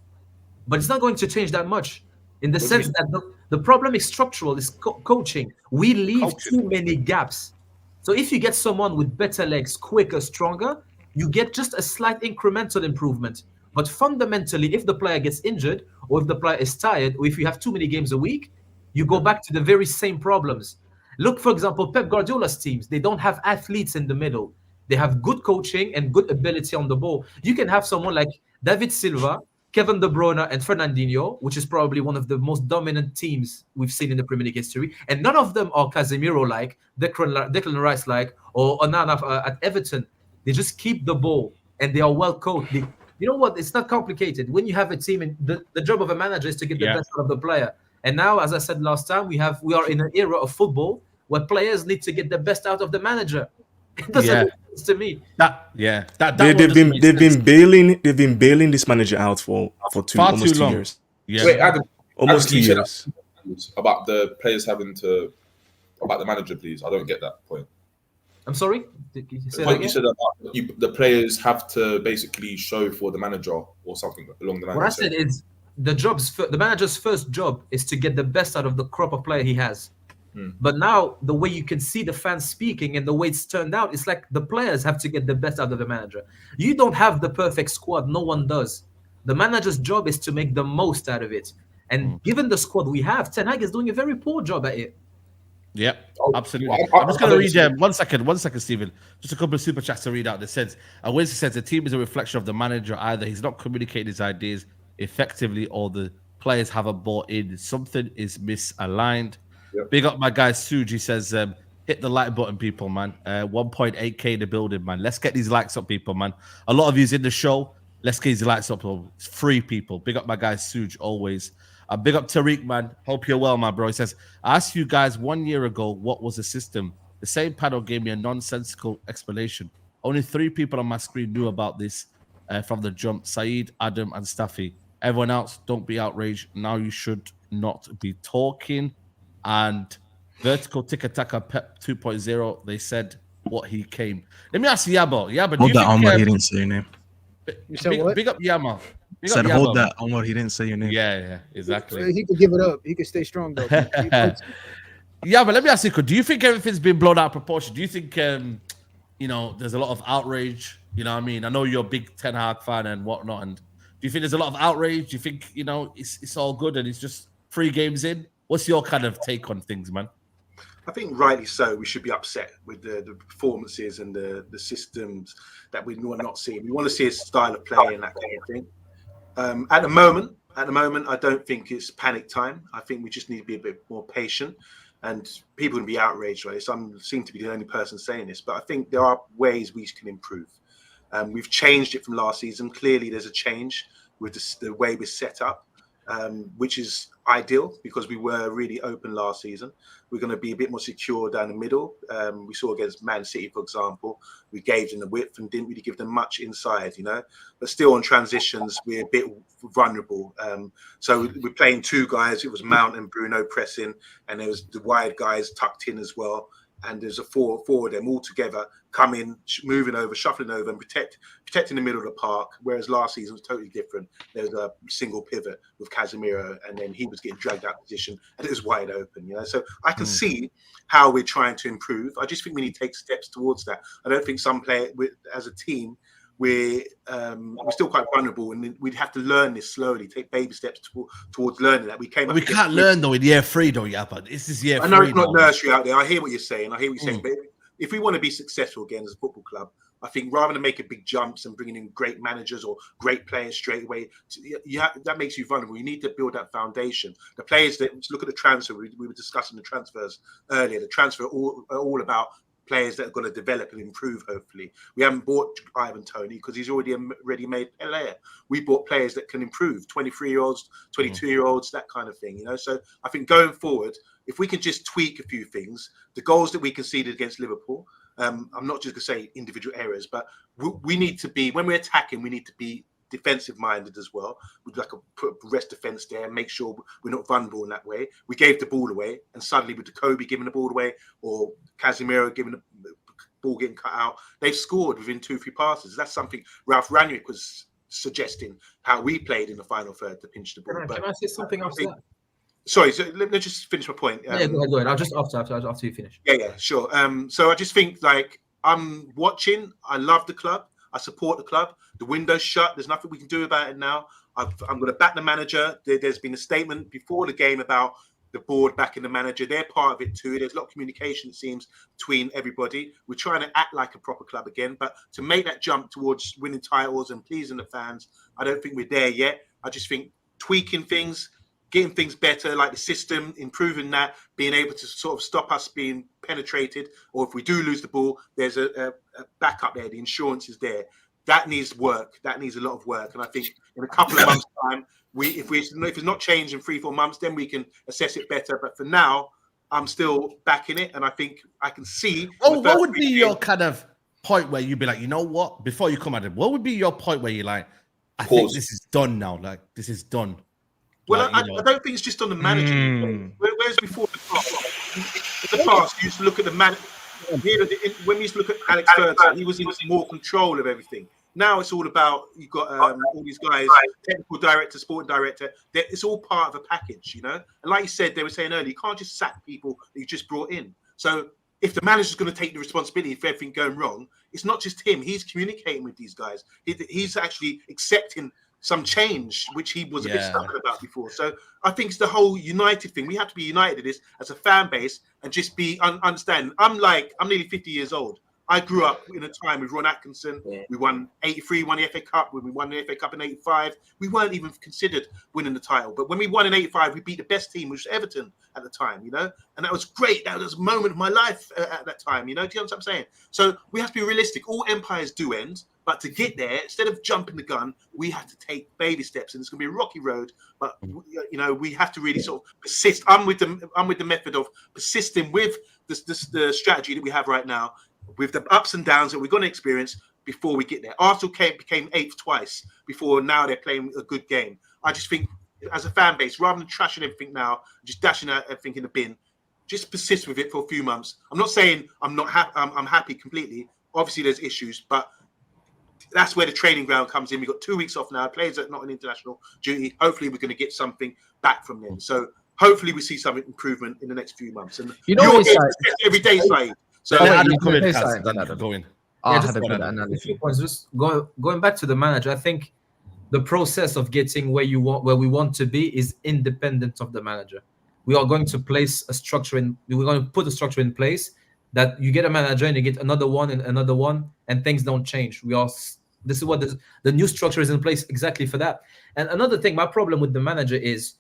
but it's not going to change that much. In the What do you sense that the problem is structural, is coaching. We leave too many gaps. So if you get someone with better legs, quicker, stronger, you get just a slight incremental improvement. But fundamentally, if the player gets injured, or if the player is tired, or if you have too many games a week, you go back to the very same problems. Look, for example, Pep Guardiola's teams, they don't have athletes in the middle. They have good coaching and good ability on the ball. You can have someone like David Silva, Kevin De Bruyne, and Fernandinho, which is probably one of the most dominant teams we've seen in the Premier League history. And none of them are Casemiro-like, Declan Rice-like, or Onana at Everton. They just keep the ball, and they are well coached. You know what? It's not complicated. When you have a team, and the job of a manager is to get the best out of the player. And now, as I said last time, we are in an era of football where players need to get the best out of the manager. It doesn't make sense to me. They've been bailing this manager out for almost 2 years. Yeah. wait, Adam, Almost Adam, 2 can you years. say about the players having to about the manager, please. I don't get that point. I'm sorry? Did you say The that point you again? said about the players have to basically show for the manager or something along the line. What I said is the manager's first job is to get the best out of the crop of player he has. But now the way you can see the fans speaking and the way it's turned out, it's like the players have to get the best out of the manager. You don't have the perfect squad. No one does. The manager's job is to make the most out of it. And given the squad we have, Ten Hag is doing a very poor job at it. Yep, absolutely. I- I'm just I going to don't read 1 second, Stephen. Just a couple of super chats to read out. That says, Wednesday says the team is a reflection of the manager. Either he's not communicating his ideas effectively, or the players haven't bought in. Something is misaligned. Yep. Big up my guy Suji says, hit the like button, people, man. 1.8k in the building, man. Let's get these likes up, people, man. A lot of you's in the show. Let's get these likes up. It's free, people. Big up my guy Suj always. Big up Tariq, man. Hope you're well, my bro. He says, I asked you guys 1 year ago what was the system. The same panel gave me a nonsensical explanation. Only 3 people on my screen knew about this from the jump. Saeed, Adam, and Staffy. Everyone else, don't be outraged. Now you should not be talking. And vertical Tika-Taka Pep 2.0, they said what he came. Let me ask Yabo. Yabo, do Hold you that, think, Omar. He didn't say your name. You said what? Big up Yama. Big Said up hold Yama. that, Omar. He didn't say your name. Yeah, exactly. He could give it up. He could stay strong though. Yeah, but let me ask you, do you think everything's been blown out of proportion? Do you think, there's a lot of outrage? You know what I mean? I know you're a big Ten Hag fan and whatnot. And do you think there's a lot of outrage? Do you think, it's all good and it's just 3 games in? What's your kind of take on things, man? I think rightly so. We should be upset with the performances and the systems that we're not seeing. We want to see a style of play and that kind of thing. At the moment, I don't think it's panic time. I think we just need to be a bit more patient. And people can be outraged, right? So I seem to be the only person saying this, but I think there are ways we can improve. We've changed it from last season. Clearly, there's a change with the way we're set up, which is ideal because we were really open last season. We're going to be a bit more secure down the middle. We saw against Man City, for example, we gave them the width and didn't really give them much inside, But still on transitions, we're a bit vulnerable. So we're playing 2 guys. It was Mount and Bruno pressing, and there was the wide guys tucked in as well. and there's a four of them all together coming, moving over, shuffling over, and protecting the middle of the park. Whereas last season was totally different. There was a single pivot with Casemiro, and then he was getting dragged out of position, and it was wide open. So I can see how we're trying to improve. I just think we need to take steps towards that. I don't think some player, as a team, we're still quite vulnerable, and we'd have to learn this slowly, take baby steps towards learning that. We can't learn though in year 3 though, yeah, but this is year 3. I know it's not nursery out there. I hear what you're saying. But if we want to be successful again as a football club, I think rather than making big jumps and bringing in great managers or great players straight away, that makes you vulnerable. You need to build that foundation. The players that look at the transfer, we were discussing the transfers earlier. The transfer are all about players that are going to develop and improve, hopefully. We haven't bought Ivan Toney because he's already a ready-made player. We bought players that can improve, 23-year-olds, 22-year-olds, that kind of thing, So I think going forward, if we can just tweak a few things, the goals that we conceded against Liverpool, I'm not just going to say individual errors, but we need to be, when we're attacking, we need to be defensive minded as well. We'd like to put a rest defense there and make sure we're not vulnerable in that way. We gave the ball away, and suddenly with Kobe giving the ball away or Casemiro giving the ball getting cut out, they've scored within 2-3 passes. That's something Ralph Rangnick was suggesting, how we played in the final third to pinch the ball. Can I say something after that? Sorry, so let me just finish my point. Go ahead. I'll just after you finish. Yeah, sure. So I just think, I'm watching. I love the club. I support the club. The window's shut. There's nothing we can do about it now. I'm going to back the manager. There's been a statement before the game about the board backing the manager. They're part of it too. There's a lot of communication, it seems, between everybody. We're trying to act like a proper club again. But to make that jump towards winning titles and pleasing the fans, I don't think we're there yet. I just think tweaking things, getting things better, like the system, improving that, being able to sort of stop us being penetrated, or if we do lose the ball, there's a backup there. The insurance is there. That needs work. That needs a lot of work. And I think in a couple of months' time, if it's not changed in 3-4 months, then we can assess it better. But for now, I'm still backing it, and I think I can see. What would be your kind of point where you'd be like, you know what? Before you come at it, what would be your point where you're like, I think this is done now. Like, this is done. Well, I don't think it's just on the manager. Whereas before in the past, you used to look at the manager. When we used to look at Alex Ferguson, he was in more control of everything. Now it's all about, you've got all these guys, technical director, sporting director. It's all part of a package, And like you said, they were saying earlier, you can't just sack people that you just brought in. So if the manager's going to take the responsibility for everything going wrong, it's not just him. He's communicating with these guys. He's actually accepting some change, which he was a bit stubborn about before. So I think it's the whole united thing. We have to be united in this as a fan base and just be understanding. I'm nearly 50 years old. I grew up in a time with Ron Atkinson. Yeah. We won 83, won the FA Cup. When we won the FA Cup in 85, we weren't even considered winning the title. But when we won in 85, we beat the best team, which was Everton at the time, And that was great. That was a moment of my life at that time, Do you know what I'm saying? So we have to be realistic. All empires do end. But to get there, instead of jumping the gun, we have to take baby steps, and it's going to be a rocky road. But we have to really sort of persist. I'm with the method of persisting with the strategy that we have right now, with the ups and downs that we're going to experience before we get there. Arsenal became 8th twice before now they're playing a good game. I just think, as a fan base, rather than trashing everything now, just dashing out everything in the bin, just persist with it for a few months. I'm not saying I'm not happy. I'm happy completely. Obviously, there's issues, but that's where the training ground comes in. We've got 2 weeks off now. Players are not on international duty. Hopefully, we're going to get something back from them. So hopefully, we see some improvement in the next few months. And you're every day, Saeed. So Adam, go in. Just a few points. Just going back to the manager, I think the process of getting where we want to be is independent of the manager. We are going to place a structure in. We're going to put a structure in place that you get a manager and you get another one, and things don't change. This is what the new structure is in place exactly for that. And another thing, my problem with the manager is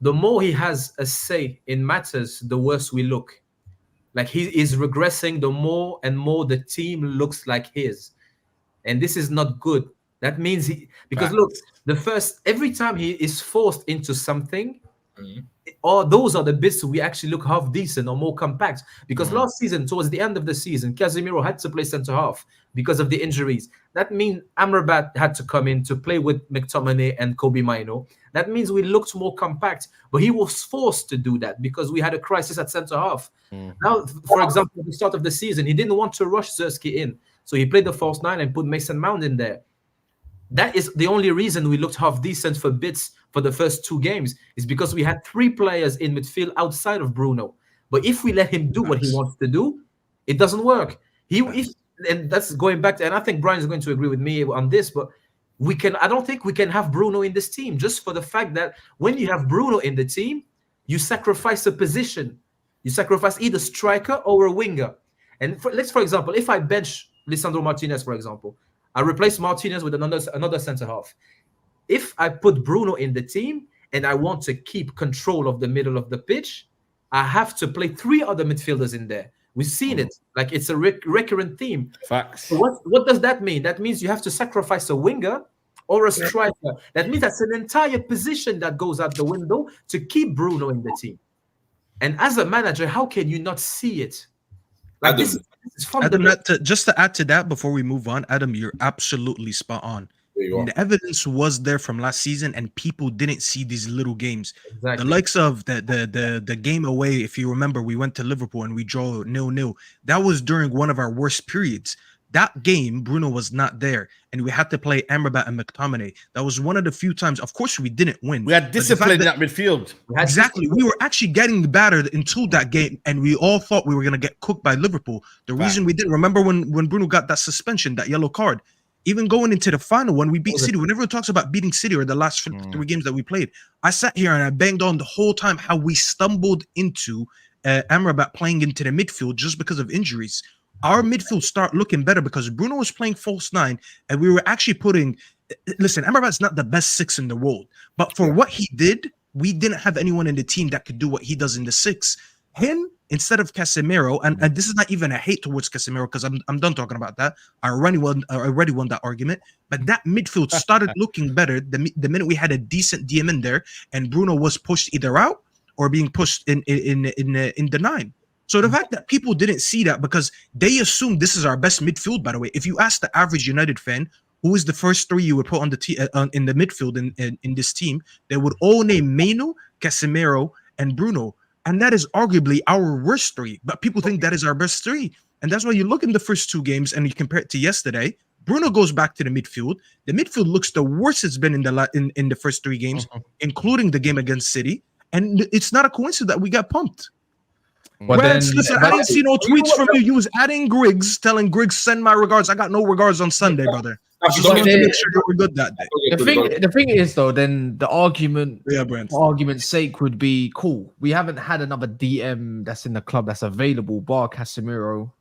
the more he has a say in matters, the worse we look. Like, he is regressing the more and more the team looks like his. And this is not good. That means look, every time he is forced into something, those are the bits we actually look half decent or more compact. Because last season, towards the end of the season, Casemiro had to play centre half because of the injuries. That means Amrabat had to come in to play with McTominay and Kobe Mainoo. That means we looked more compact, but he was forced to do that because we had a crisis at centre half. Now, for example, at the start of the season, he didn't want to rush Zerski in, so he played the false 9 and put Mason Mount in there. That is the only reason we looked half decent for bits for the first 2 games, is because we had 3 players in midfield outside of Bruno. But if we let him do what he wants to do, it doesn't work. And that's going back to, and I think Brian is going to agree with me on this, but I don't think we can have Bruno in this team, just for the fact that when you have Bruno in the team, you sacrifice a position. You sacrifice either striker or a winger. And for example, if I bench Lisandro Martinez, for example, I replace Martinez with another centre half. If I put Bruno in the team and I want to keep control of the middle of the pitch, I have to play 3 other midfielders in there. We've seen it. Like, it's a recurrent theme. Facts. So what does that mean? That means you have to sacrifice a winger or a striker. That means that's an entire position that goes out the window to keep Bruno in the team. And as a manager, how can you not see it? Like, this is fundamental. Adam, just to add to that before we move on, Adam, you're absolutely spot on. The evidence was there from last season, and people didn't see these little games. Exactly. The likes of the game away, if you remember, we went to Liverpool and we drew 0-0. That was during one of our worst periods. That game, Bruno was not there, and we had to play Amrabat and McTominay. That was one of the few times. Of course, we didn't win. We had discipline in that midfield. Exactly. We were actually getting battered into that game, and we all thought we were going to get cooked by Liverpool. The reason we didn't, remember when Bruno got that suspension, that yellow card, even going into the final, when we beat City, whenever it talks about beating City or the last 3 games that we played, I sat here and I banged on the whole time how we stumbled into Amrabat playing into the midfield just because of injuries. Our midfield start looking better because Bruno was playing false 9, and we were actually putting. Listen, Amrabat's not the best 6 in the world, but for what he did, we didn't have anyone in the team that could do what he does in the 6. Him instead of Casemiro, and this is not even a hate towards Casemiro because I'm done talking about that. I already won that argument. But that midfield started looking better the minute we had a decent DM in there, and Bruno was pushed either out or being pushed in the 9. So the fact that people didn't see that because they assumed this is our best midfield. By the way, if you ask the average United fan, who is the first 3 you would put on the in the midfield in this team, they would all name Mainu, Casemiro, and Bruno. And that is arguably our worst 3, but people think that is our best 3. And that's why you look in the first 2 games and you compare it to yesterday. Bruno goes back to the midfield. The midfield looks the worst it's been in the first 3 games, including the game against City. And it's not a coincidence that we got pumped. Well, listen, I didn't see no tweets from you. You was adding Griggs, telling Griggs, send my regards. I got no regards on Sunday, brother. I just wanted to make sure you were good that day. The thing is, though, then the argument, for argument's sake, would be cool. We haven't had another DM that's in the club that's available, bar Casemiro,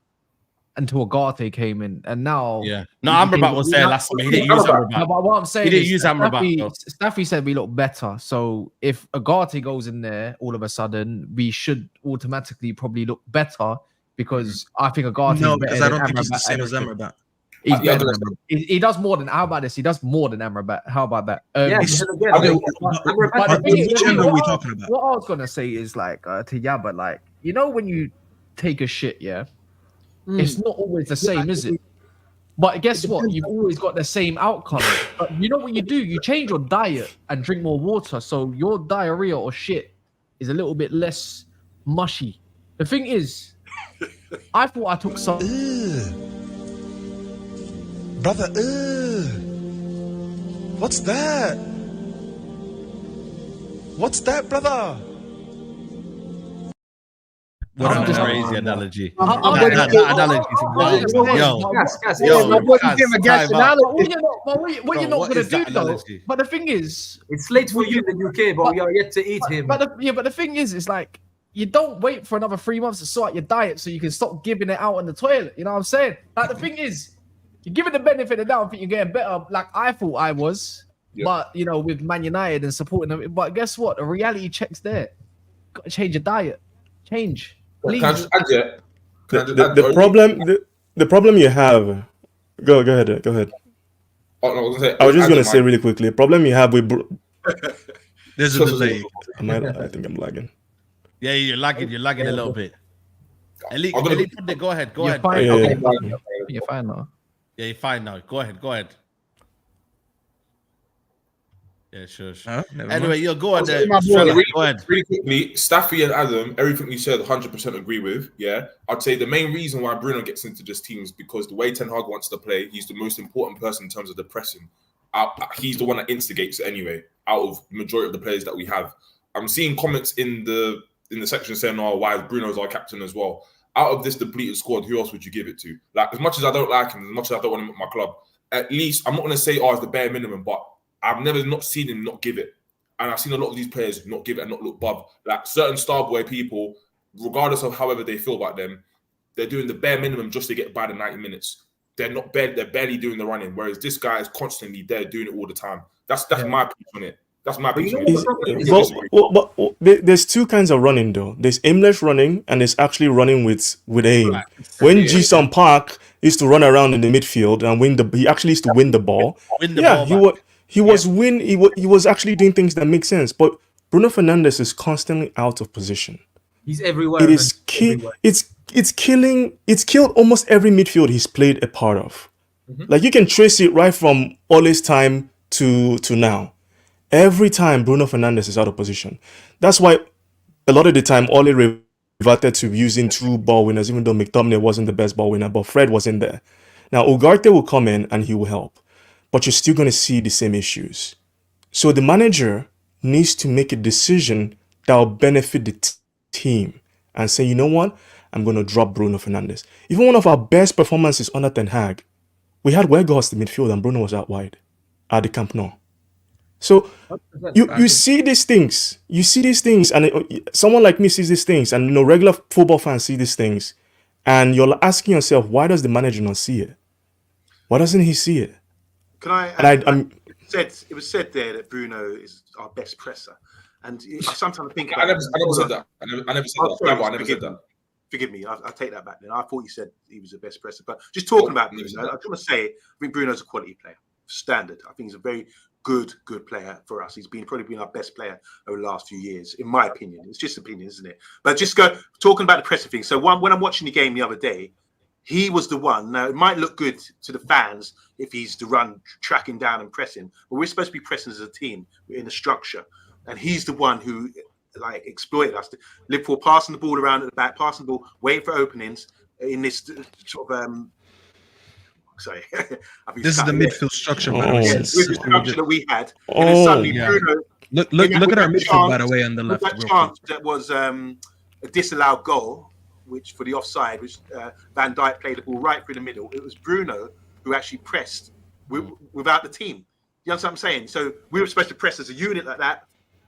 until Ugarte came in, and now Amrabat was there last week. He didn't use Amrabat. No, but what I'm saying, he didn't use Amrabat. Staffy said we look better. So if Ugarte goes in there, all of a sudden we should automatically probably look better because I think Ugarte. No, because I don't think he's the same as Amrabat. He does more than. How about this? He does more than Amrabat. How about that? Which end are we talking about? What I was gonna say is like to Yaba, like when you take a shit, it's not always the same, is it? But guess what? You've always got the same outcome. But you know what you do? You change your diet and drink more water, so your diarrhea or shit is a little bit less mushy. The thing is, I thought I took some. Brother, what's that? What's that, brother? What a crazy analogy. My boy just gave a guess. What you're not going to do, though. But the thing is, it's late for you in the UK, but we are yet to eat him. But the thing is, it's like you don't wait for another 3 months to sort out your diet so you can stop giving it out on the toilet. You know what I'm saying? Like the thing is, you give it the benefit of the doubt and think you're getting better. Like I thought I was, but with Man United and supporting them. But guess what? The reality check's there. Got to change your diet. Change. Please. The problem you have. Go ahead. Oh, no, I was just gonna say really quickly. The problem you have with. There's a delay. I think I'm lagging. Yeah, you're lagging a little bit. Elite, go ahead. You're fine. You're fine now. Yeah, you're fine now. Go ahead. Yeah, sure. Never Anyway, mind. you'll go on there. my boy. Fella, Really, go ahead. really quickly, Staffy and Adam, everything you said, 100% agree with. Yeah, I'd say the main reason why Bruno gets into this team is because the way Ten Hag wants to play, he's the most important person in terms of the pressing. He's the one that instigates it anyway. Out of the majority of the players that we have, I'm seeing comments in the section saying, "Oh, why Bruno's our captain as well?" Out of this depleted squad, who else would you give it to? Like, as much as I don't like him, as much as I don't want him at my club, at least I'm not going to say, "Oh, it's the bare minimum," but I've never not seen him not give it. And I've seen a lot of these players not give it and not look above. Like certain star boy people, regardless of however they feel about them, they're doing the bare minimum just to get by the 90 minutes. They're barely doing the running. Whereas this guy is constantly there doing it all the time. That's my piece on it. That's my piece on it. There's two kinds of running though. There's aimless running and there's actually running with aim. When Ji-Sung Park used to run around in the midfield and he actually used to win the ball. He was actually doing things that make sense. But Bruno Fernandes is constantly out of position. He's everywhere. It is it's killed almost every midfield he's played a part of. Like you can trace it right from Ole's time to now. Every time Bruno Fernandes is out of position. That's why a lot of the time Ole reverted to using true ball winners, even though McTominay wasn't the best ball winner, but Fred was in there. Now Ugarte will come in and he will help. But you're still going to see the same issues. So the manager needs to make a decision that will benefit the team and say, you know what? I'm going to drop Bruno Fernandes. Even one of our best performances under Ten Hag, we had Weghorst in midfield and Bruno was out wide at the Camp Nou. So you see these things. You see these things and someone like me sees these things and regular football fans see these things and you're asking yourself, why does the manager not see it? Why doesn't he see it? Can I? It was said there that Bruno is our best presser, and I sometimes think about. I never said that. I never said that. Forgive me. I'll take that back. Then I thought you said he was the best presser, but just talking about Bruno, I just want to say I think Bruno's a quality player, standard. I think he's a very good player for us. He's probably been our best player over the last few years, in my opinion. It's just opinion, isn't it? But just talking about the pressing thing. So when I'm watching the game the other day. He was the one. Now, it might look good to the fans if he's the run, tracking down and pressing, but we're supposed to be pressing as a team in a structure. And he's the one who exploited us. Liverpool passing the ball around at the back, passing the ball, waiting for openings in this sort of sorry. This is the midfield structure, by the way. With the structure that we had. And then suddenly Bruno, look at our midfield, by the way, on the left. That chance that was a disallowed goal, which for the offside, which Van Dijk played the ball right through the middle. It was Bruno who actually pressed without the team. You understand what I'm saying? So we were supposed to press as a unit like that,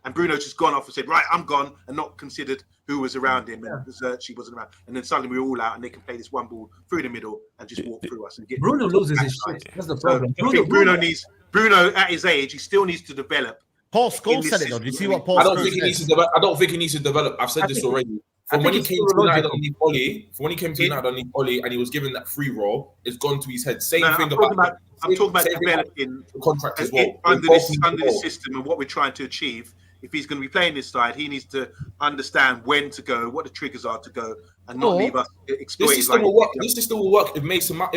and Bruno's just gone off and said, right, I'm gone, and not considered who was around him, and Zerchi wasn't around. And then suddenly we were all out, and they can play this one ball through the middle and just walk through us. And get Bruno loses his shit. That's the problem. So Bruno at his age, he still needs to develop. Paul Scholes said it though. Do you see what Paul? I don't think he needs to develop. I don't think he needs to develop. I've said this already. From when he came to United underneath Oli, and he was given that free role, it's gone to his head. I'm talking about developing the contract as well. Under this system and what we're trying to achieve. If he's going to be playing this side, he needs to understand when to go, what the triggers are to go, and not leave us exploited. This system will work if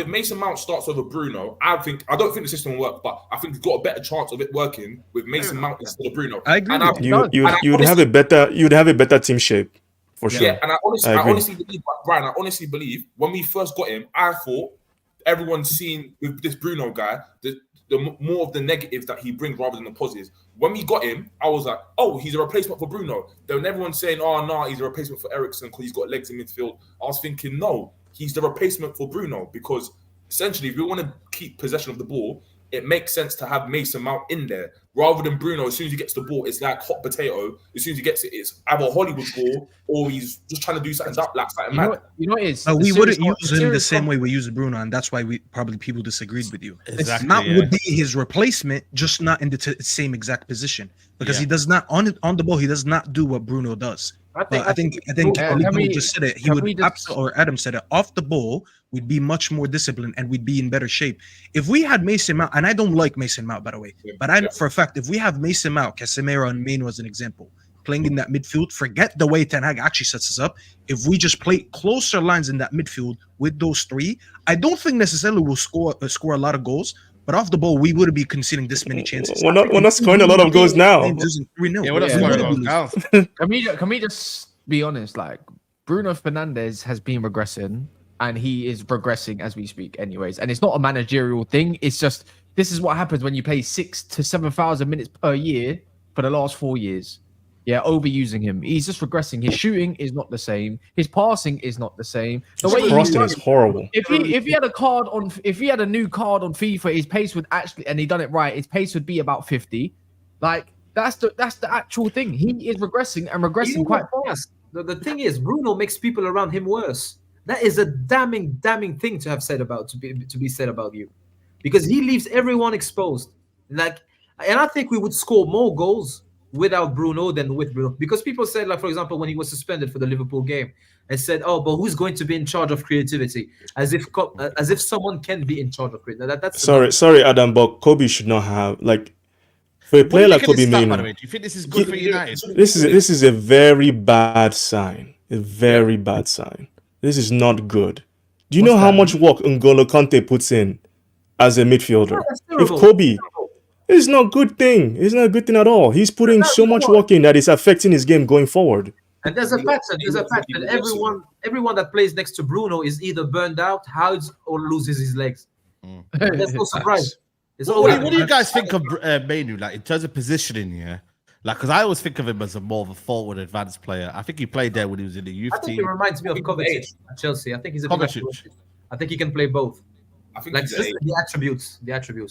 Mason Mount starts over Bruno. I don't think the system will work, but I think we've got a better chance of it working with Mason Mount instead of Bruno. I agree. You'd have a better team shape. For sure. Yeah, and I honestly believe, Brian, when we first got him, I thought everyone's seen with this Bruno guy, the more of the negatives that he brings rather than the positives. When we got him, I was like, oh, he's a replacement for Bruno. Then everyone's saying, oh, no, he's a replacement for Eriksen because he's got legs in midfield. I was thinking, no, he's the replacement for Bruno because essentially, if we want to keep possession of the ball, it makes sense to have Mason Mount in there rather than Bruno. As soon as he gets the ball, it's like hot potato. As soon as he gets it, it's either Hollywood ball or he's just trying to do something mad. You know what it is? We wouldn't use him the same way we use Bruno, and that's why people disagreed with you. Exactly, Mount would be his replacement, just not in the same exact position because he does not on the ball. He does not do what Bruno does. I think just said it. He would or Adam said it. Off the ball, we'd be much more disciplined and we'd be in better shape. If we had Mason Mount, and I don't like Mason Mount by the way, but I know for a fact if we have Mason Mount, Casemiro, and Main was an example, playing in that midfield, forget the way Ten Hag actually sets us up. If we just play closer lines in that midfield with those three, I don't think necessarily we'll score a lot of goals, But off the ball, we wouldn't be conceding this many chances. We're not scoring a lot of goals now. Yeah, we're not scoring goals now. Can we just be honest? Like, Bruno Fernandes has been regressing, and he is regressing as we speak, anyways. And it's not a managerial thing. It's just this is what happens when you play 6,000 to 7,000 minutes per year for the last 4 years. Yeah, overusing him. He's just regressing. His shooting is not the same. His passing is not the same. The way crossing is horrible. If he had a new card on FIFA, his pace would actually, and he done it right, his pace would be about 50. Like that's the actual thing. He is regressing and regressing quite fast. The thing is, Bruno makes people around him worse. That is a damning thing to have said about to be said about you, because he leaves everyone exposed. Like, and I think we would score more goals without Bruno than with Bruno, because people said, like, for example, when he was suspended for the Liverpool game, and said, "Oh, but who's going to be in charge of creativity?" As if someone can be in charge of creativity. That's sorry, Adam, but Kobe should not have for a player like Kobe Mainoo. Do you think this is good for United? This is a very bad sign. A very bad sign. This is not good. Do you know how much work N'Golo Kante puts in as a midfielder? If Kobe. It's not a good thing. It's not a good thing at all. He's putting so much work in that it's affecting his game going forward. And there's a fact that everyone that plays next to Bruno is either burned out, hides, or loses his legs. There's no surprise. What do you guys think of Mainoo, like in terms of positioning here? Like, because I always think of him as more of a forward advanced player. I think he played there when he was in the youth team. I think he reminds me of Kovacic at Chelsea. I think he's a Kovacic. I think he can play both. I think Like the attributes.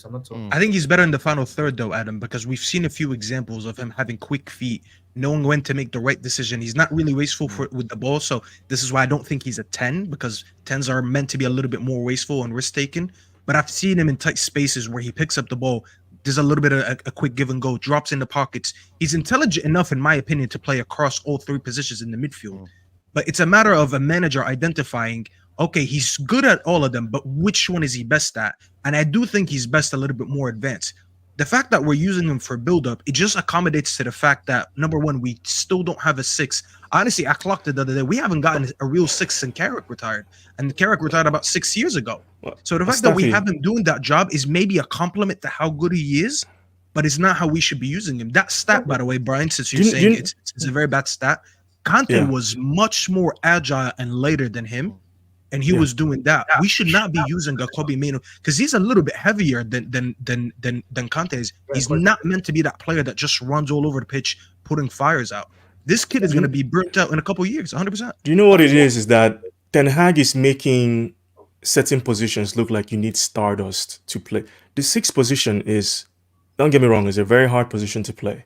I'm not talking. I think he's better in the final third, though, Adam, because we've seen a few examples of him having quick feet, knowing when to make the right decision. He's not really wasteful with the ball, so this is why I don't think he's a 10, because 10s are meant to be a little bit more wasteful and risk-taking. But I've seen him in tight spaces where he picks up the ball, there's a little bit of a quick give and go, drops in the pockets. He's intelligent enough, in my opinion, to play across all three positions in the midfield. But it's a matter of a manager identifying, okay, he's good at all of them, but which one is he best at? And I do think he's best a little bit more advanced. The fact that we're using him for build-up, it just accommodates to the fact that, number one, we still don't have a 6. Honestly, I clocked it the other day. We haven't gotten a real 6 since Carrick retired. And Carrick retired about 6 years ago. So the fact that we have him doing that job is maybe a compliment to how good he is, but it's not how we should be using him. That stat, by the way, Brian, since you're saying it's a very bad stat, Kante was much more agile and lighter than him. And he was doing that. We should not be using a Kobe Mainoo because he's a little bit heavier than Kante is. He's not meant to be that player that just runs all over the pitch, putting fires out. This kid is going to be burnt out in a couple of years, 100%. Do you know what it is? Is that Ten Hag is making certain positions look like you need stardust to play. The 6th position is, don't get me wrong, is a very hard position to play.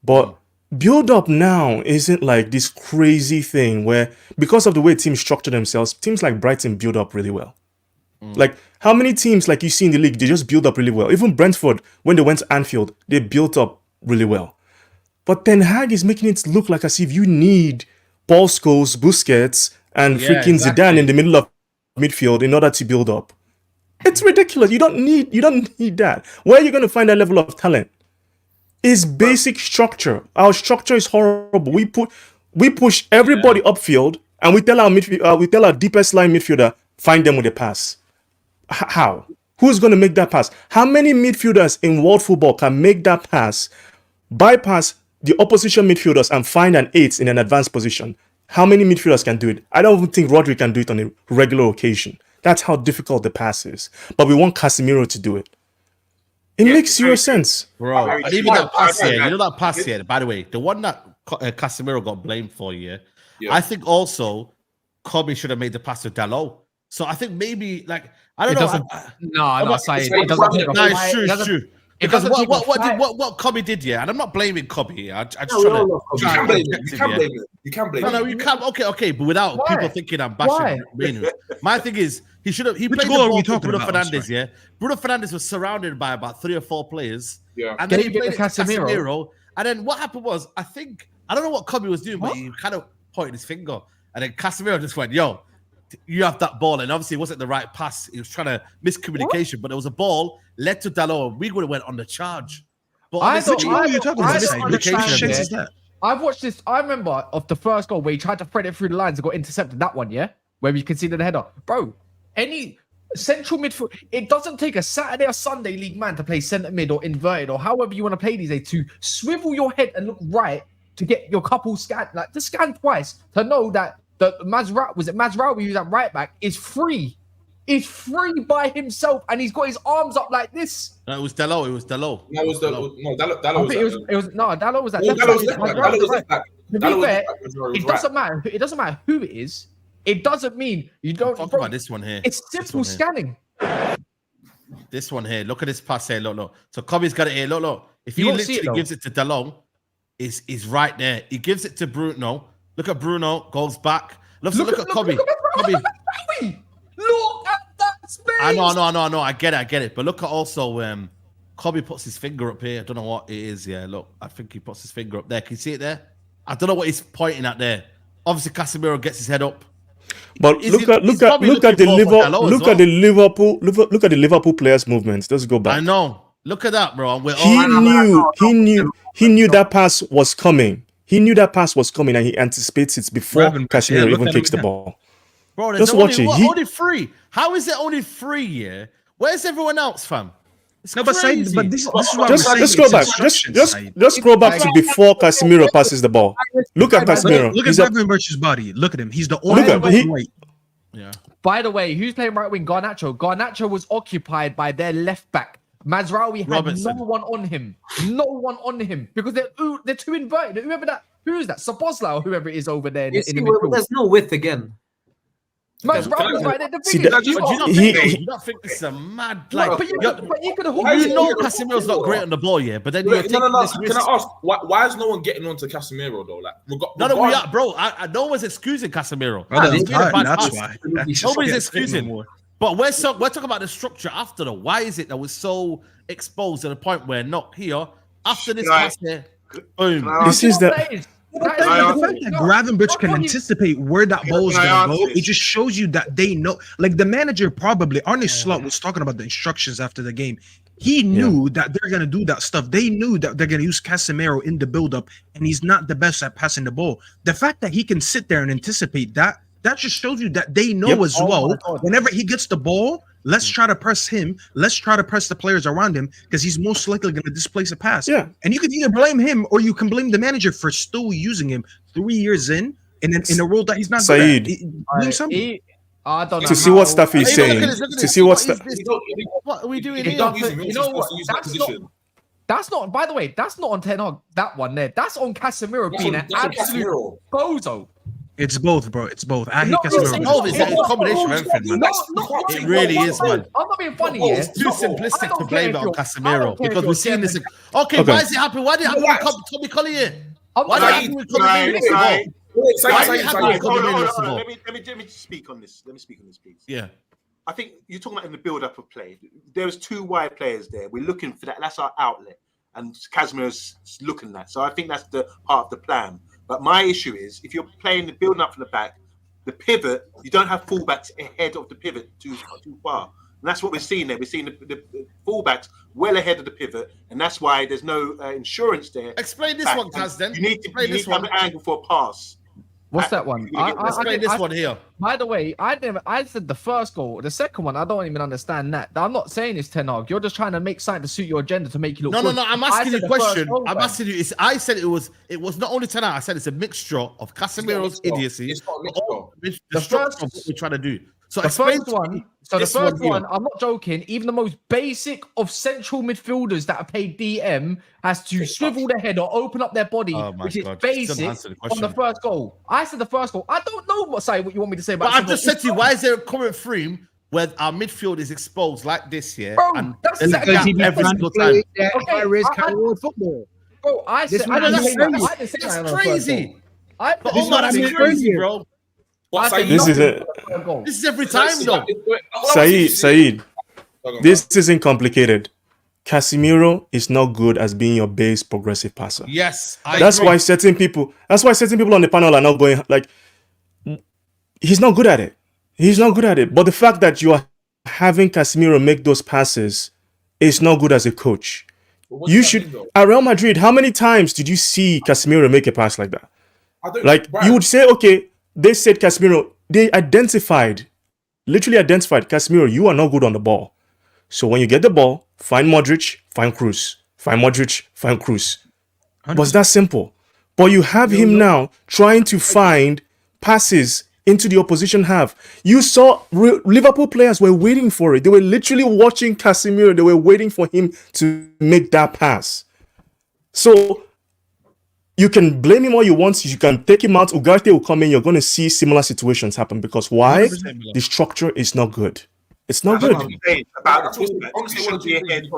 But build up now isn't like this crazy thing where, because of the way teams structure themselves, teams like Brighton build up really well. Like, how many teams like you see in the league, they just build up really well. Even Brentford, when they went to Anfield, they built up really well. But Ten Hag is making it look like as if you need Paul Scholes, Busquets, and freaking Zidane in the middle of midfield in order to build up. It's ridiculous. You don't need that. Where are you going to find that level of talent? Is basic structure. Our structure is horrible. We push everybody upfield, and we tell our deepest line midfielder, find them with a pass. How? Who's going to make that pass? How many midfielders in world football can make that pass, bypass the opposition midfielders, and find an 8 in an advanced position? How many midfielders can do it? I don't even think Rodri can do it on a regular occasion. That's how difficult the pass is. But we want Casemiro to do it. It makes zero sense. Bro, and even that pass here, you know that pass here, by the way, the one that Casemiro got blamed for, I think also Kobe should have made the pass to Dalot. So I think maybe, like, I don't know. Saeed. It's true. Because what Kobe did, and I'm not blaming Kobe. You can blame him. You can blame him. No, you can't. Okay, but without people thinking I'm bashing Mainoo. My thing is, he played the ball for Bruno Fernandes, Bruno Fernandes was surrounded by about 3 or 4 players. And then he played Casemiro. And then what happened was, I don't know what Kobe was doing, but he kind of pointed his finger. And then Casemiro just went, yo, you have that ball. And obviously it wasn't the right pass. He was trying to miscommunication, but there was a ball led to Dalot, and we would have went on the charge. But I've watched this. I remember of the first goal where he tried to thread it through the lines and got intercepted. That one, where we conceded the header. Bro, central midfield. It doesn't take a Saturday or Sunday league man to play centre mid or inverted or however you want to play these days to swivel your head and look right to get your couple scan, like to scan twice to know that the Mazraoui who's at right back is free. Is free by himself and he's got his arms up like this. No, it was Dalot. It was Dalot. No, it was Dalot Dalot was at left back. To be fair, it doesn't matter. It doesn't matter who it is. It doesn't mean you don't talk about this one here. It's simple scanning. This one here. Look at this pass here. Look. So Kobe's got it here. Look. If he literally gives it to Dalot, is right there. He gives it to Bruno. Look at Bruno. Goes back. Look at Kobe. Kobe. Look at that space. I know. I get it. But look at also Kobe puts his finger up here. I don't know what it is. Yeah, look. I think he puts his finger up there. Can you see it there? I don't know what he's pointing at there. Obviously, Casemiro gets his head up. But look at the Liverpool players' movements. Let's go back. I know. Look at that, bro. He knew that pass was coming. He knew that pass was coming, and he anticipates it before Casemiro even kicks the ball. Bro, just watch it. Only 3. How is it only 3? Yeah. Where's everyone else, fam? It's crazy. but this is what just go back. Just scroll back to before Casemiro passes the ball. Look at Casemiro. Look at Gravenberch's body. Look at him. He's the only one. Yeah. By the way, who's playing right wing? Garnacho. Garnacho was occupied by their left back. Mazraoui had Robertson. no one on him. No one on him because they're too inverted. Who is that? Sabozla or whoever it is over there in the midfield. There's no width again. Mazraoui's right there. The See, thing do is, you not think this is a mad like? but you could have You know Casemiro's not great on the ball, yeah. But then you're taking this risk. Can I ask why is no one getting onto Casemiro though? Like, No, we are, bro. No one's excusing Casemiro. That's why. Nobody's excusing. But we're talking about the structure after though. Why is it that we're so exposed to the point where not here after this pass here? Boom. This is the. The fact that Gravenberch can anticipate where that ball is going to go, it just shows you that they know. Like the manager probably, Arne Slot was talking about the instructions after the game. He knew that they're going to do that stuff. They knew that they're going to use Casemiro in the build-up, and he's not the best at passing the ball. The fact that he can sit there and anticipate that just shows you that they know as well. Whenever he gets the ball, let's try to press him. Let's try to press the players around him because he's most likely going to displace a pass. Yeah. And you can either blame him or you can blame the manager for still using him 3 years in a role that he's not Saeed. good at. Blame somebody. I don't know. To see what stuff he's saying. To see what stuff. What are we doing here? You know what? That's not. By the way, that's not on Ten Hag. That one there. That's on Casemiro being an absolute bozo. It's both, bro. It's both. I hate Casemiro. It's a combination of everything, man. It really is, man. I'm not being funny here. It's too simplistic to blame it on Casemiro because we're seeing this. Okay, why is it happening? Why did it happen with Tommy Collier? Why did it happen with Tommy Let me speak on this. Please. Yeah. I think you're talking about in the build-up of play. There was 2 wide players there. We're looking for that. That's our outlet, and Casemiro's looking at that. So I think that's the part of the plan. But my issue is, if you're playing the building up from the back, the pivot, you don't have fullbacks ahead of the pivot too far. And that's what we're seeing there. We're seeing the fullbacks well ahead of the pivot, and that's why there's no insurance there. Explain this one, Kaz, then. You need to have an angle for a pass. What's that one? Explain this one here. By the way, I said the first goal. The second one, I don't even understand that. I'm not saying it's Ten Hag. You're just trying to make something to suit your agenda to make you look good. No. I'm asking you a question. I'm asking you. I said it was not only Ten Hag. I said it's a mixture of Casemiro's idiocy. It's not a mixture. The structure of what we're trying to do. So the first one, I'm not joking. Even the most basic of central midfielders that are paid DM has to swivel their head or open up their body, which is basic on the first goal. I said the first goal. I don't know what you want me to say about. But I've just said to you, why is there a current frame where our midfield is exposed like this here? Bro, and that's there's a gap every single time. Football. Bro, I said that's crazy. That's crazy, bro. This is it. This is every time, though. Saeed, this isn't complicated. Casemiro is not good as being your base progressive passer. Yes, that's why certain people on the panel are not going like. He's not good at it. But the fact that you are having Casemiro make those passes is not good as a coach. You should at Real Madrid. How many times did you see Casemiro make a pass like that? Like you would say, okay. They said Casemiro, they identified literally identified, Casemiro, you are not good on the ball. So when you get the ball, find Modric, find Cruz. Find Modric, find Cruz. But it's that simple. But you have him now trying to find passes into the opposition half. You saw Liverpool players were waiting for it. They were literally watching Casemiro. They were waiting for him to make that pass. So you can blame him all you want. You can take him out. Ugarte will come in. You're going to see similar situations happen. Because why? The structure is not good. It's not good. What I'm saying about the should be ahead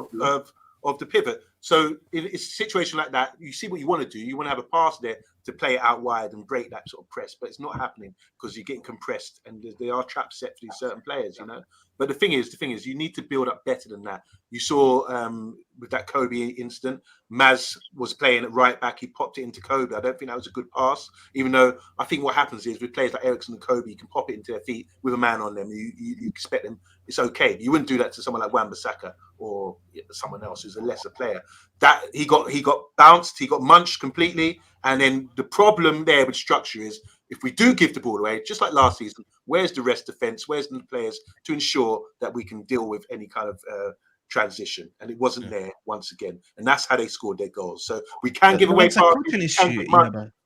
of the pivot. So in a situation like that, you see what you want to do. You want to have a pass there to play it out wide and break that sort of press, but it's not happening because you're getting compressed and there are traps set for these certain players, you know. But the thing is, you need to build up better than that. You saw with that Kobe incident, Maz was playing at right back. He popped it into Kobe. I don't think that was a good pass, even though I think what happens is with players like Eriksen and Kobe, you can pop it into their feet with a man on them. You expect them. It's okay. You wouldn't do that to someone like Wan-Bissaka or someone else who's a lesser player. That he got bounced, he got munched completely. And then the problem there with structure is if we do give the ball away, just like last season, where's the rest defense? Where's the players to ensure that we can deal with any kind of transition? And it wasn't there once again. And that's how they scored their goals. So we can give away passes,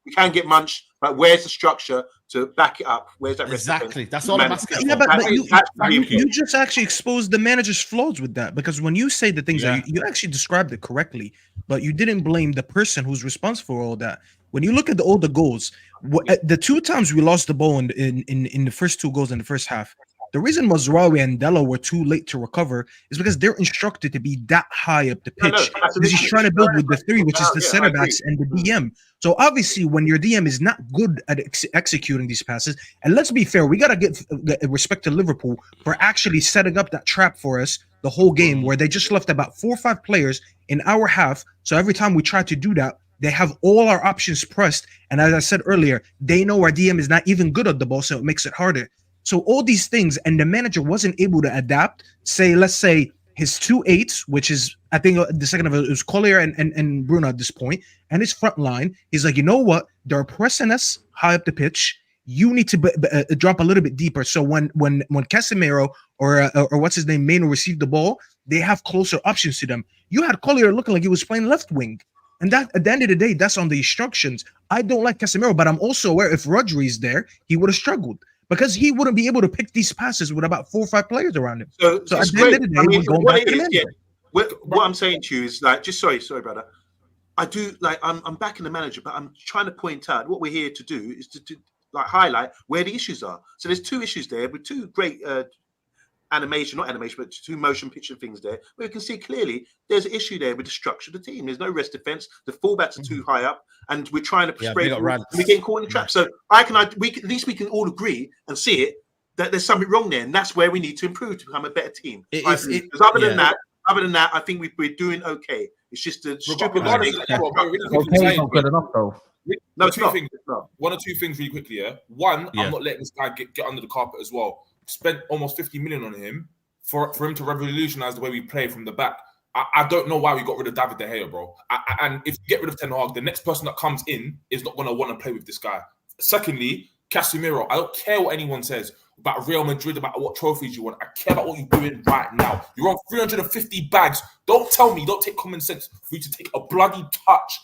we can get munched, but where's the structure to back it up? Where's that rest exactly? defense? That's all I'm asking. Yeah, but you just actually exposed the manager's flaws with that, because when you say the things you actually described it correctly, but you didn't blame the person who's responsible for all that. When you look at all the goals, the 2 times we lost the ball in the first 2 goals in the first half, the reason Mazraoui and Della were too late to recover is because they're instructed to be that high up the pitch. Because he's trying to build with the 3, which is the center backs and the DM. So obviously, when your DM is not good at executing these passes, and let's be fair, we gotta give respect to Liverpool for actually setting up that trap for us the whole game, where they just left about 4 or 5 players in our half. So every time we try to do that, they have all our options pressed. And as I said earlier, they know our DM is not even good at the ball, so it makes it harder. So all these things, and the manager wasn't able to adapt. Let's say his 2 8s, which is, I think the second of it was Collier and Bruno at this point, and his front line. He's like, you know what? They're pressing us high up the pitch. You need to drop a little bit deeper. So when Casemiro or what's his name, Maino received the ball, they have closer options to them. You had Collier looking like he was playing left wing. And that, at the end of the day, that's on the instructions. I don't like Casemiro, but I'm also aware if Rodri's there, he would have struggled, because he wouldn't be able to pick these passes with about 4 or 5 players around him. So at the end of the day, we're going back to the manager. What I'm saying to you is like, just sorry, brother. I do like I'm backing the manager, but I'm trying to point out what we're here to do is to like highlight where the issues are. So there's 2 issues there with 2 great but 2 motion picture things there, where you can see clearly there's an issue there with the structure of the team. There's no rest defense. The fullbacks are too high up, and we're trying to spray. We're getting caught in the trap. So at least we can all agree and see it that there's something wrong there, and that's where we need to improve to become a better team. Because other than that, I think we're doing okay. It's just a stupid. Okay, not good enough though. No, it's not. One or two things really quickly. One, I'm not letting this guy get under the carpet as well. Spent almost 50 million on him for him to revolutionize the way we play from the back. I don't know why we got rid of David De Gea, bro. And if you get rid of Ten Hag, the next person that comes in is not going to want to play with this guy. Secondly, Casemiro, I don't care what anyone says about Real Madrid, about what trophies you want. I care about what you're doing right now. You're on 350 bags. Don't take common sense for you to take a bloody touch.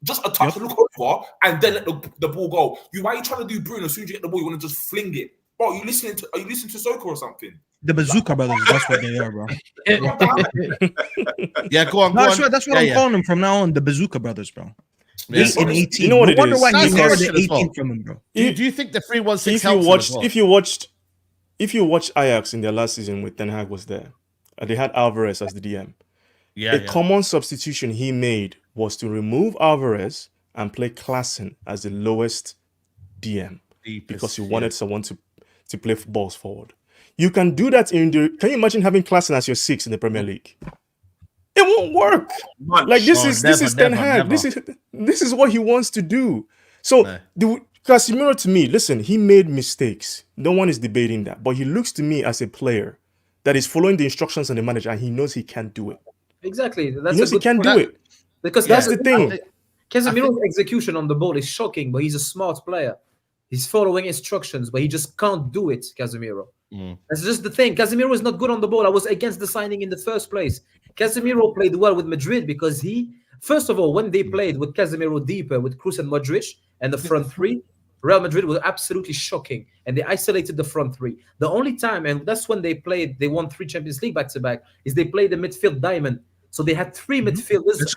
Just a touch to look over and then let the ball go. Why are you trying to do Bruno? As soon as you get the ball, you want to just fling it. Bro, are you listening to Soko or something? The Bazooka Brothers, that's what they are, bro. Yeah, go on. That's what I'm calling them from now on, the Bazooka Brothers, bro. Yeah. 8 and 18. You know what it is? Why he Because the 18 from him, bro. Do you think the 3-1-6 helps? If you watched Ajax in their last season with Ten Hag was there, they had Alvarez as the DM. A common substitution he made was to remove Alvarez and play Klaassen as the lowest DM because he wanted someone to play balls forward. You can do that can you imagine having Klaassen as your 6 in the Premier League? It won't work. Like this is Ten Hag. This is what he wants to do. So Casemiro, to me, listen, he made mistakes. No one is debating that, but he looks to me as a player that is following the instructions of the manager, and he knows he can't do it. Exactly. He knows he can't do it. Because that's the thing. Casemiro's execution on the ball is shocking, but he's a smart player. He's following instructions, but he just can't do it, Casemiro. That's just the thing. Casemiro is not good on the ball. I was against the signing in the first place. Casemiro played well with Madrid because first of all, when they played with Casemiro deeper, with Kroos and Modric and the front three, Real Madrid was absolutely shocking, and they isolated the front three. The only time, and that's when they won 3 Champions League back-to-back, is they played the midfield diamond. So they had 3 midfielders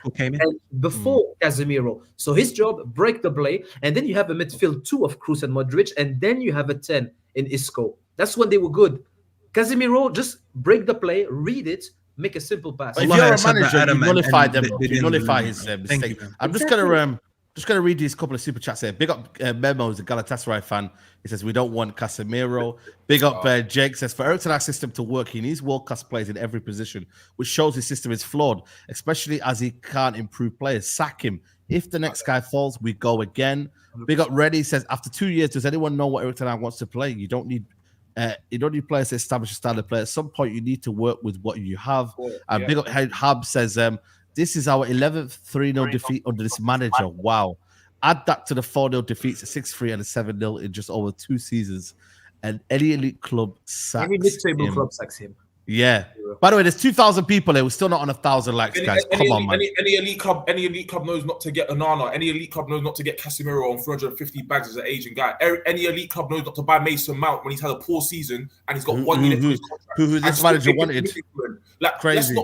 before Casemiro. So his job, break the play, and then you have a midfield 2 of Kroos and Modric, and then you have a 10 in Isco. That's when they were good. Casemiro, just break the play, read it, make a simple pass. If you're a manager, you nullify them. You nullify his mistake. I'm just gonna read these couple of super chats here. Big up Memo, is a Galatasaray fan. He says we don't want Casemiro. Big up Jake says for Eric Ten Hag's system to work, he needs world-class players in every position, which shows his system is flawed, especially as he can't improve players. Sack him. If the next guy falls, we go again. Big up Reddy says after 2 years, does anyone know what Eric Ten Hag wants to play? You don't need players to establish a style of play. At some point, you need to work with what you have. Big up Hab says, this is our 11th 3-0 defeat under this manager. Wow. Add that to the 4-0 defeats, a 6-3 and a 7-0 in just over 2 seasons. And any elite club sacks Every mid-table him. club sacks him. Yeah. By the way, there's 2,000 people here. We're still not on 1,000 likes, guys. Come on, man. Any elite club knows not to get Onana. Any elite club knows not to get Casemiro on 350 bags as an Asian guy. Any elite club knows not to buy Mason Mount when he's had a poor season and he's got 1 year to his contract. Who this manager wanted? Like, Crazy.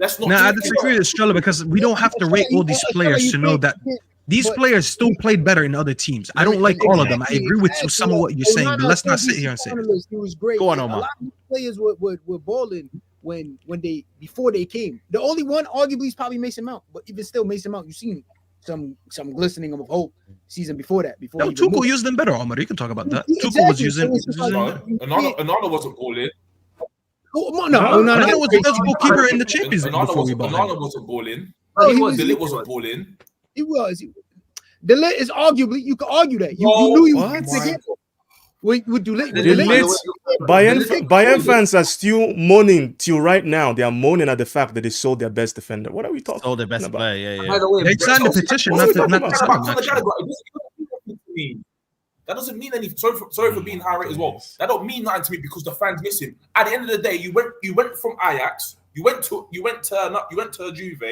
Let's not. No, I disagree with Strella because we don't have to rate all these players to know that these players still played better in other teams. I don't like all of them. I agree with some of what you're saying, but let's not sit here and say it. He was great. Go on, A Omar. lot of players were balling before they came. The only one arguably is probably Mason Mount, but even still, Mason Mount, you've seen some glistening of hope season before that. No, Tuchel used them better, Omar. You can talk about that. Tuchel was using. Onana wasn't balling. Onana was the best goalkeeper in the Champions League before we bought him. Onana wasn't balling. De Ligt wasn't balling. He was. De Ligt is arguably, you could argue that. You knew you were to get with De Ligt. Bayern fans are still moaning till right now. They are moaning at the fact that they sold their best defender. What are we talking about? Sold their best player, yeah. By the way, They signed the petition, not the song. That doesn't mean anything. Sorry for being high rate as well. That don't mean nothing to me because the fans miss him. At the end of the day, you went from Ajax, you went to Juve,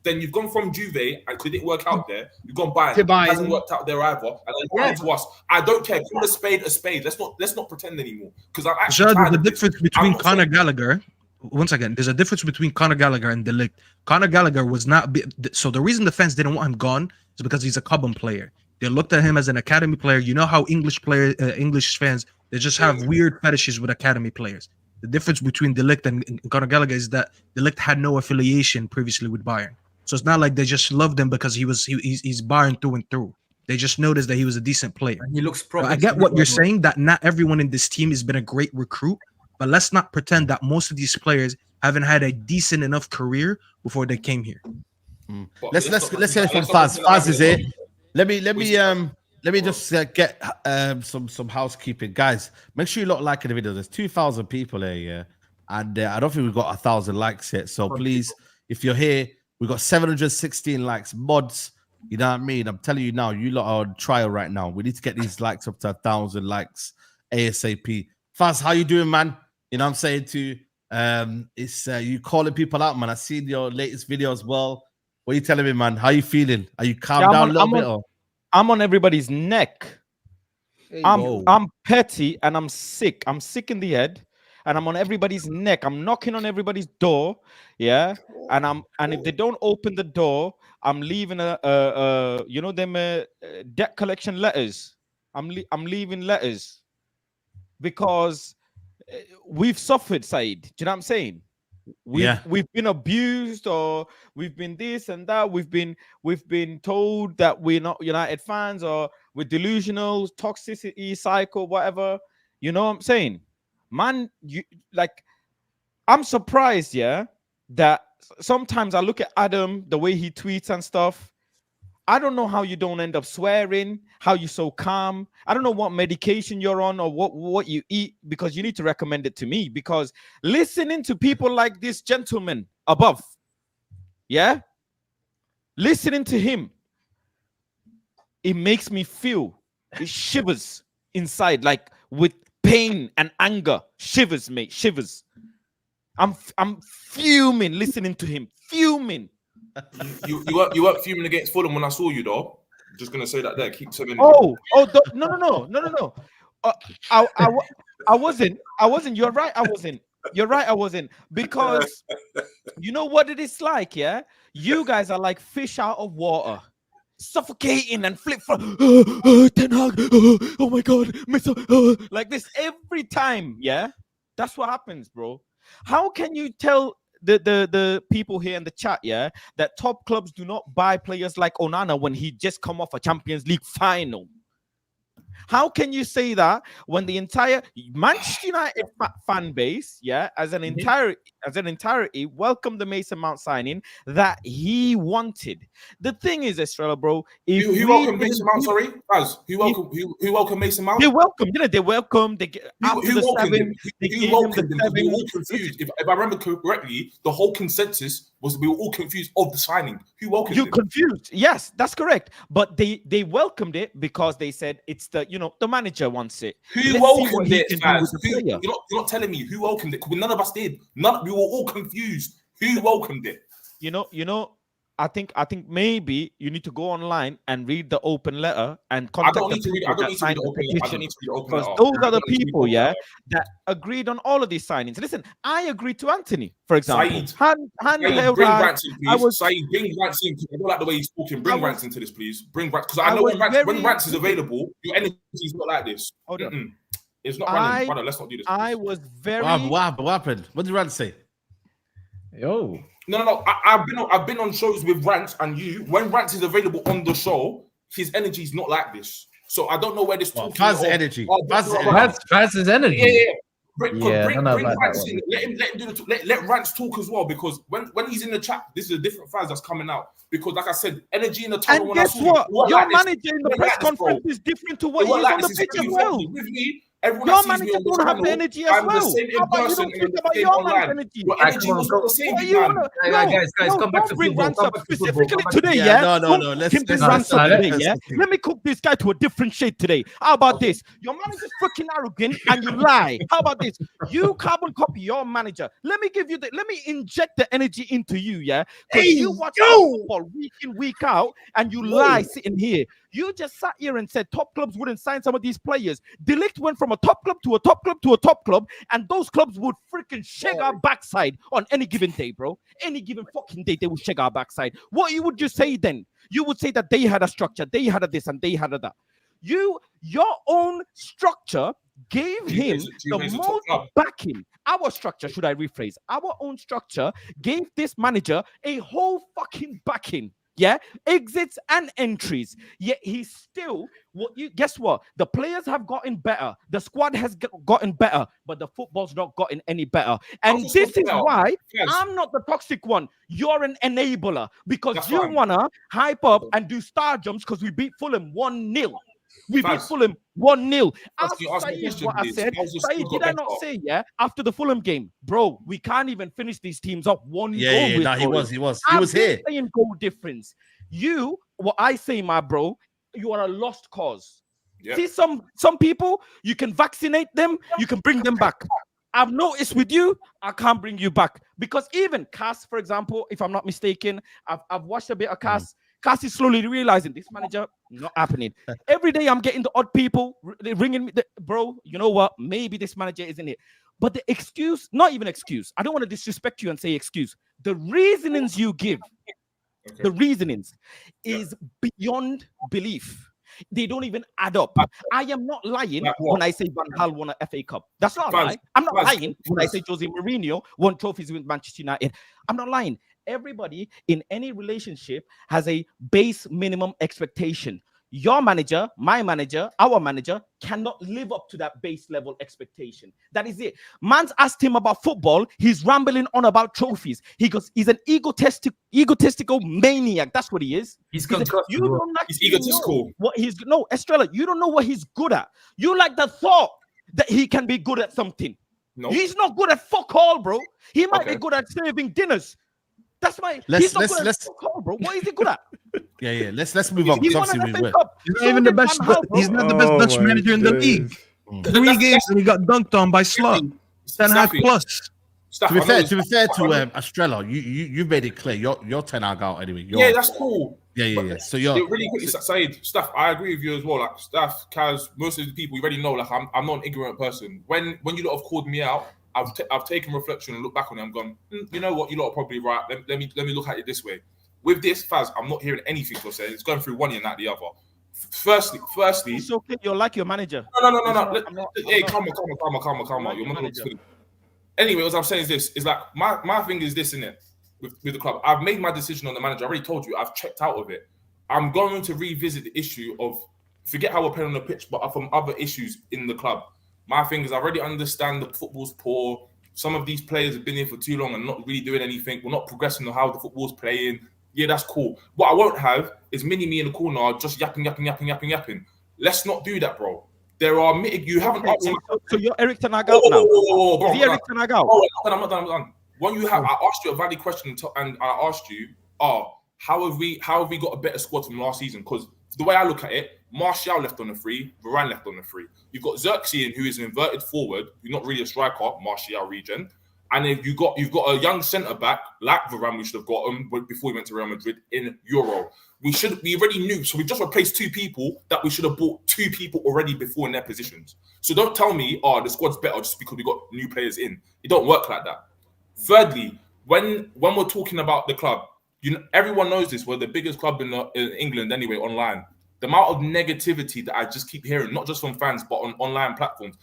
then you've gone from Juve and it didn't work out there. You've gone Bayern. It hasn't worked out there either. And then to us, I don't care. Call a spade a spade. Let's not pretend anymore. Because I'm actually there's a difference between Conor Gallagher. Once again, there's a difference between Conor Gallagher and De Ligt. Conor Gallagher was not. So the reason the fans didn't want him gone is because he's a Cobham player. They looked at him as an academy player. You know how English fans, they just have weird fetishes with academy players. The difference between De Ligt and Conor Gallagher is that De Ligt had no affiliation previously with Bayern. So it's not like they just loved him because he's Bayern through and through. They just noticed that he was a decent player. And he looks I get what you're saying, that not everyone in this team has been a great recruit, but let's not pretend that most of these players haven't had a decent enough career before they came here. Let's hear it from Faz. Faz is here. Let me just get some housekeeping, guys. Make sure you lot liking the video. There's 2,000 people here, yeah, and I don't think we've got 1,000 likes yet. So please, if you're here, we got 716 likes. Mods, you know what I mean? I'm telling you now, you lot are on trial right now. We need to get these likes up to 1,000 likes ASAP. Faz, how you doing, man? You know what I'm saying to you? It's you calling people out, man. I seen your latest video as well. What are you telling me, man? How you feeling? Are you calmed down a little bit? Or? I'm on everybody's neck. Hey, I'm petty and I'm sick. I'm sick in the head, and I'm on everybody's neck. I'm knocking on everybody's door, yeah. And if they don't open the door, I'm leaving them debt collection letters. I'm leaving letters because we've suffered, Saeed. Do you know what I'm saying? We've been abused, or we've been this and that. We've been told that we're not United fans, or we're delusional, toxicity cycle, whatever. You know what I'm saying, man? I'm surprised, yeah, that sometimes I look at Adam, the way he tweets and stuff. I don't know how you don't end up swearing, how you're so calm. I don't know what medication you're on or what you eat, because you need to recommend it to me, because listening to people like this gentleman above, yeah, listening to him, it makes me feel, it shivers. inside, like with pain and anger. Shivers, mate, shivers. I'm fuming listening to him. Fuming. You weren't fuming against Fulham when I saw you, though. Just gonna say that there. Keep saying. No. I wasn't. You're right. I wasn't. Because you know what it is like, yeah? You guys are like fish out of water, suffocating and flip from Ten Hag, oh my god, like this every time, yeah? That's what happens, bro. How can you tell the people here in the chat, yeah, that top clubs do not buy players like Onana when he just come off a Champions League final? How can you say that when the entire Manchester United fan base, yeah, as an entirety, welcomed the Mason Mount signing that he wanted? The thing is, Estrella, bro, who welcomed Mason Mount? Sorry, Baz. Who welcomed Mason Mount? They welcomed, you know, they welcomed. They who welcomed him? Who welcomed him? We were all confused. If I remember correctly, the whole consensus was we were all confused of the signing. Who welcomed him? You're confused. Yes, that's correct. But they welcomed it because they said it's the manager wants it. Who welcomed it, Faz? You're not telling me who welcomed it. None of us did. We were all confused. Who welcomed it? You know. I think maybe you need to go online and read the open letter and contact the people that signed the petition. Because those are the people, yeah, that agreed on all of these signings. Listen, I agreed to Anthony, for example. Saeed, bring Rants in, please. Saeed, bring Rants in. I don't like the way he's talking. Bring Rants into this, please. Bring Rants, because I know when Rants is available, your energy is not like this. It's not running, brother. Let's not do this. Please. I was very. What happened? What did Rants say? Yo. No. I've been on shows with Rants and you. When Rants is available on the show, his energy is not like this. So I don't know where this talking. Faz's energy. Faz's energy. Yeah. Bring Rants in. Let him do the talk. Let Rants talk as well, because when he's in the chat, this is a different Faz that's coming out. Because like I said, energy in the tunnel. And guess what? Your manager in the press conference is different to what he is on the pitch as well. With me, everyone your manager don't have the energy as well. I'm the same in person and the same online. Your energy was not the same, guys, come back to football. Specifically today, yeah? No. Let me cook this guy to a different shade today. How about this? Your manager's freaking arrogant and you lie. How about this? You carbon copy your manager. Let me inject the energy into you, yeah? Because you watch football week in, week out, and you lie sitting here. You just sat here and said top clubs wouldn't sign some of these players. Delict went from a top club to a top club to a top club, and those clubs would freaking shake our backside on any given day, bro. Any given fucking day, they would shake our backside. What would you say then? You would say that they had a structure, they had a this, and they had a that. Your own structure gave him the most backing. Our structure, should I rephrase? Our own structure gave this manager a whole fucking backing. Yeah, exits and entries. Yet he's still guess what? The players have gotten better, the squad has gotten better, but the football's not gotten any better. And this is why I'm not the toxic one. You're an enabler because you wanna hype up and do star jumps because we beat Fulham 1-0. We beat Fulham 1-0. What I said. Saeed, did I not say, yeah, after the Fulham game, bro, we can't even finish these teams up one goal. Yeah, he was here. Saying goal difference. What I say, my bro, you are a lost cause. Yeah. See, some people, you can vaccinate them, you can bring them back. I've noticed with you, I can't bring you back. Because even Cass, for example, if I'm not mistaken, I've watched a bit of Cass. Cass is slowly realizing this manager not happening. Every day I'm getting the odd people ringing me, bro, you know what? Maybe this manager isn't it. But the excuse, not even excuse. I don't want to disrespect you and say excuse. The reasonings you give, the reasonings is beyond belief. They don't even add up. I am not lying when I say Van Gaal won a FA Cup. That's not a lie. I'm not lying when I say Jose Mourinho won trophies with Manchester United. I'm not lying. Everybody in any relationship has a base minimum expectation. Your manager, my manager, our manager cannot live up to that base level expectation. That is it. Man's asked him about football. He's rambling on about trophies. He goes, he's an egotistical maniac. That's what he is. He's egotistical. Estrella, you don't know what he's good at. You like the thought that he can be good at something. No. He's not good at fuck all, bro. He might be good at serving dinners. That's my. Let's- He's not let's- good let's- at football, bro. What is he good at? Yeah. Let's move on. He Because won an obviously FA we were. Cup. He's not So even the did best. Van Gaal, bro. He's not the best Dutch my manager in the days. league. 3 games and he got dunked on by Slot. Ten Hag Staffy, plus. Staff, To be I know fair, it's- to Estrella, you made it clear. You're 10 out anyway. yeah, that's cool. Yeah. So you're Really quickly, Saeed, Staff, I agree with you as well. Like Staff, Kaz, most of the people you already know. Like I'm not an ignorant person. When you lot have called me out, I've taken reflection and looked back on it. I'm gone. You know what? You lot are probably right. Let me look at it this way. With this, Faz, I'm not hearing anything you're saying. It's going through one ear and not the other. Firstly, It's okay. You're like your manager. no. Hey, calm on. Your monologue's finished. Anyway, what I'm saying is this: is like my thing is this, innit? With the club, I've made my decision on the manager. I already told you, I've checked out of it. I'm going to revisit the issue of forget how we're playing on the pitch, but from other issues in the club. My thing is, I already understand the football's poor. Some of these players have been here for too long and not really doing anything. We're not progressing on how the football's playing. Yeah, that's cool. What I won't have is me in the corner just yapping. Let's not do that, bro. There are you haven't answered. So you're Eric Ten Hag out now. Bro, Is he Eric Ten Hag out? I'm not done. When you have, I asked you a valid question, and I asked you, how have we got a better squad from last season? Because the way I look at it, Martial left on the free, Varane left on the free. You've got Xerxes, who is an inverted forward, who's not really a striker, Martial regen. And if you've got a young centre back like Varane, we should have got him before he went to Real Madrid in Euro. We already knew, so we just replaced 2 people that we should have bought 2 people already before in their positions. So don't tell me, the squad's better just because we got new players in. It don't work like that. Thirdly, when we're talking about the club, everyone knows this. We're the biggest club in England anyway, online. The amount of negativity that I just keep hearing, not just from fans, but on online platforms,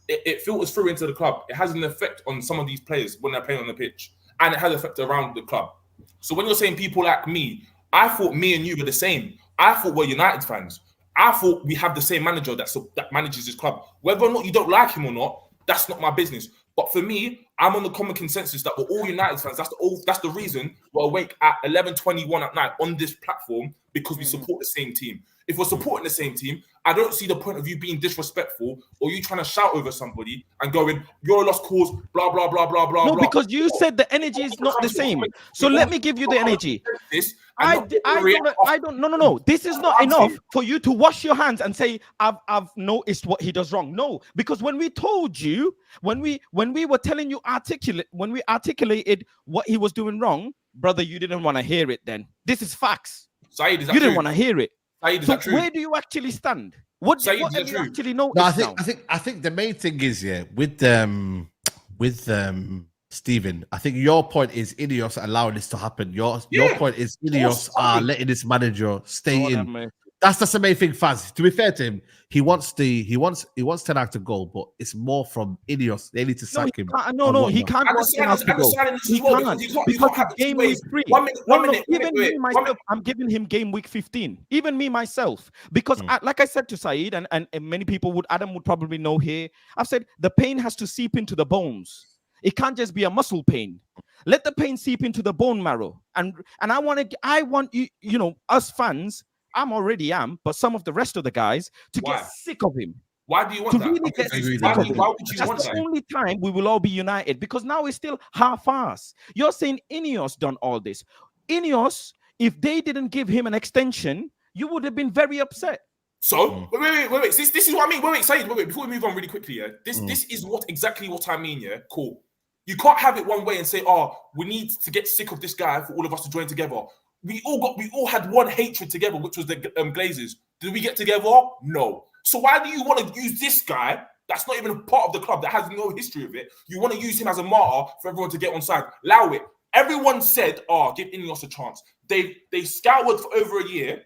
it filters through into the club. It has an effect on some of these players when they're playing on the pitch, and it has an effect around the club. So when you're saying people like me, I thought me and you were the same. I thought we're United fans. I thought we have the same manager that manages this club. Whether or not you don't like him or not, that's not my business. But for me, I'm on the common consensus that we're all United fans. That's the reason we're awake at 11:21 at night on this platform, because we support the same team. If we're supporting the same team, I don't see the point of you being disrespectful or you trying to shout over somebody and going, "You're a lost cause," blah blah blah blah blah. No, because you said the energy is not the same. So let me give you the energy. I don't. No. This is not enough for you to wash your hands and say I've noticed what he does wrong. No, because when we told you, when we were telling you when we articulated what he was doing wrong, brother, you didn't want to hear it. Then this is facts. Saeed, is that you didn't true? want to hear it. Saeed, is so that true? where do you actually stand? What have you actually noticed? No, I think the main thing is with Stephen, I think your point is Ineos allowing this to happen. Your point is Ineos are letting this manager stay in. That's the main thing, Faz. To be fair to him, he wants Ten Hag to go, but it's more from Ineos. They need to sack him. No, he can't want Ten Hag to go. He can't because game week 3. I'm giving him game week 15. Even me myself, because like I said to Saeed, and many people Adam would probably know here. I've said the pain has to seep into the bones. It can't just be a muscle pain. Let the pain seep into the bone marrow. And I want you, us fans. But some of the rest of the guys to get sick of him. Why do you want that? Really get sick of him. That's the only time we will all be united, because now it's still half-assed. You're saying Ineos done all this. Ineos, if they didn't give him an extension, you would have been very upset. So wait. This is what I mean. Wait. Before we move on really quickly, yeah. This is exactly what I mean, yeah. Cool. You can't have it one way and say, we need to get sick of this guy for all of us to join together. We all had one hatred together, which was the Glazers. Did we get together? No. So why do you want to use this guy that's not even a part of the club, that has no history of it? You want to use him as a martyr for everyone to get on side. Allow it. Everyone said, give Ineos a chance. They scoured for over a year,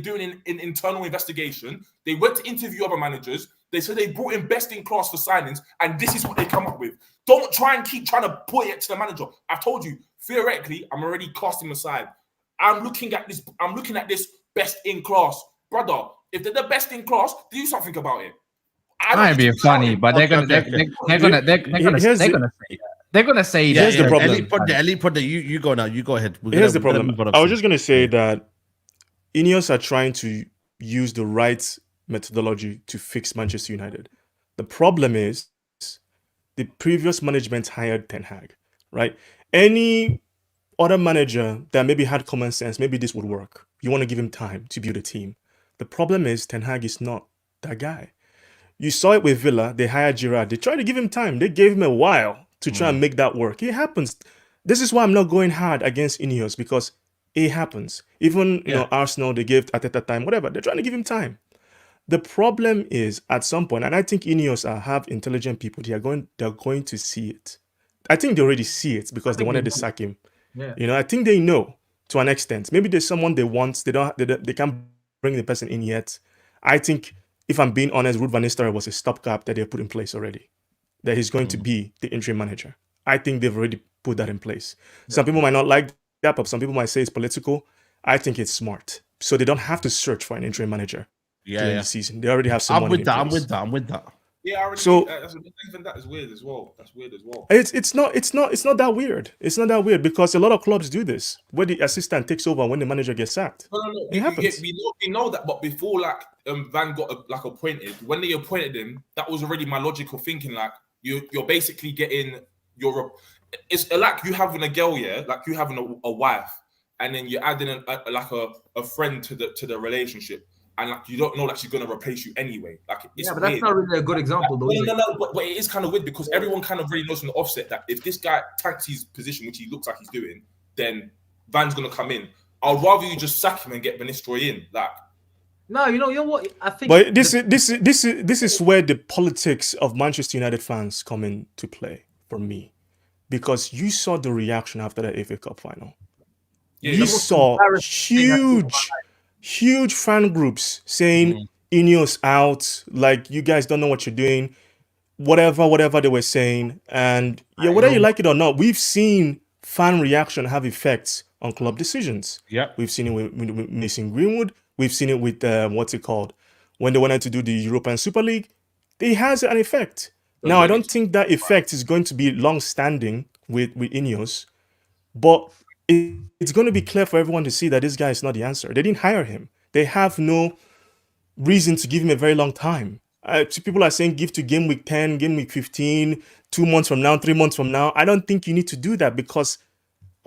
doing an internal investigation. They went to interview other managers. They said they brought in best in class for signings, and this is what they come up with. Don't try and keep trying to put it to the manager. I've told you, theoretically, I'm already casting aside. I'm looking at this best in class, brother. If they're the best in class, do something about it. Might be funny, but they're gonna say that. They're gonna say that. Here's the problem. Elite Ponder, you go now. You go ahead. Here's the problem. I was just gonna say that Ineos are trying to use the right methodology to fix Manchester United. The problem is the previous management hired Ten Hag, right? Any other manager that maybe had common sense, maybe this would work. You want to give him time to build a team. The problem is Ten Hag is not that guy. You saw it with Villa. They hired Gerrard. They tried to give him time. They gave him a while to try and make that work. It happens. This is why I'm not going hard against Ineos, because it happens. Even you know, Arsenal, they gave Arteta time, whatever. They're trying to give him time. The problem is at some point, and I think Ineos have intelligent people. They're going to see it. I think they already see it because they wanted to sack him. Yeah. You know, I think they know to an extent. Maybe there's someone they want. They can't bring the person in yet. I think, if I'm being honest, Ruud van Nistelrooy was a stopgap that they put in place already. That he's going to be the interim manager. I think they've already put that in place. Some people might not like that, but some people might say it's political. I think it's smart. So they don't have to search for an interim manager during the season. They already have someone. I'm with that. Yeah, I already, so even that is weird as well. That's weird as well. It's not that weird. It's not that weird because a lot of clubs do this, where the assistant takes over when the manager gets sacked. No. It happens. We know that, but before Van got appointed, when they appointed him, that was already my logical thinking. Like you're basically getting it's like you having a girl, like you having a wife, and then you're adding a friend to the relationship. And like you don't know that she's gonna replace you anyway. Like it's but weird. that's not really a good example, though. No. But it is kind of weird because everyone kind of really knows from the offset that if this guy tanks his position, which he looks like he's doing, then Van's gonna come in. I'd rather you just sack him and get Van Nistelrooy in. Like, no, you know what? I think. But this is where the politics of Manchester United fans come into play for me, because you saw the reaction after the FA Cup final. Yeah, you saw huge fan groups saying Ineos out, like you guys don't know what you're doing, whatever they were saying. And whether you like it or not, we've seen fan reaction have effects on club decisions. Yeah, we've seen it with Mason Greenwood. We've seen it with what's it called, when they wanted to do the European Super League. It has an effect. Now I don't think that effect is going to be long-standing with Ineos, but it's going to be clear for everyone to see that this guy is not the answer. They didn't hire him. They have no reason to give him a very long time. People are saying give to game week 10, game week 15, 2 months from now, 3 months from now. I don't think you need to do that, because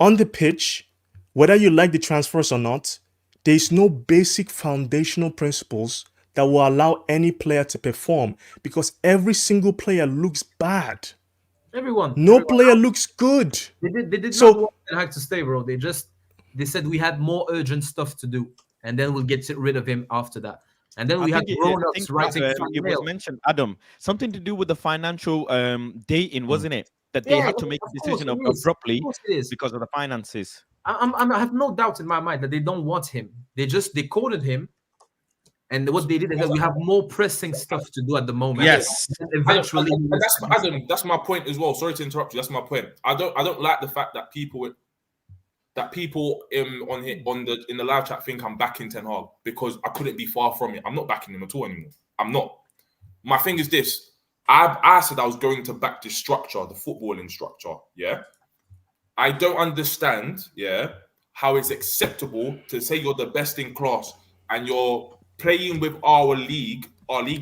on the pitch, whether you like the transfers or not, there is no basic foundational principles that will allow any player to perform, because every single player looks bad. No player looks good. They did not want Ten Hag to stay, bro. They said we had more urgent stuff to do, and then we'll get rid of him after that. And then we had grown-ups writing. It was mentioned, Adam, something to do with the financial dating, wasn't it? That they had to make a decision abruptly because of the finances. I have no doubt in my mind that they don't want him. They cornered him. And what they did is that we have more pressing stuff to do at the moment. Yes. And eventually, that's my point as well. Sorry to interrupt you. That's my point. I don't like the fact that people in the live chat think I'm backing Ten Hag, because I couldn't be far from it. I'm not backing him at all anymore. I'm not. My thing is this. I said I was going to back this structure, the footballing structure. Yeah. I don't understand. Yeah. How it's acceptable to say you're the best in class and you're playing with our league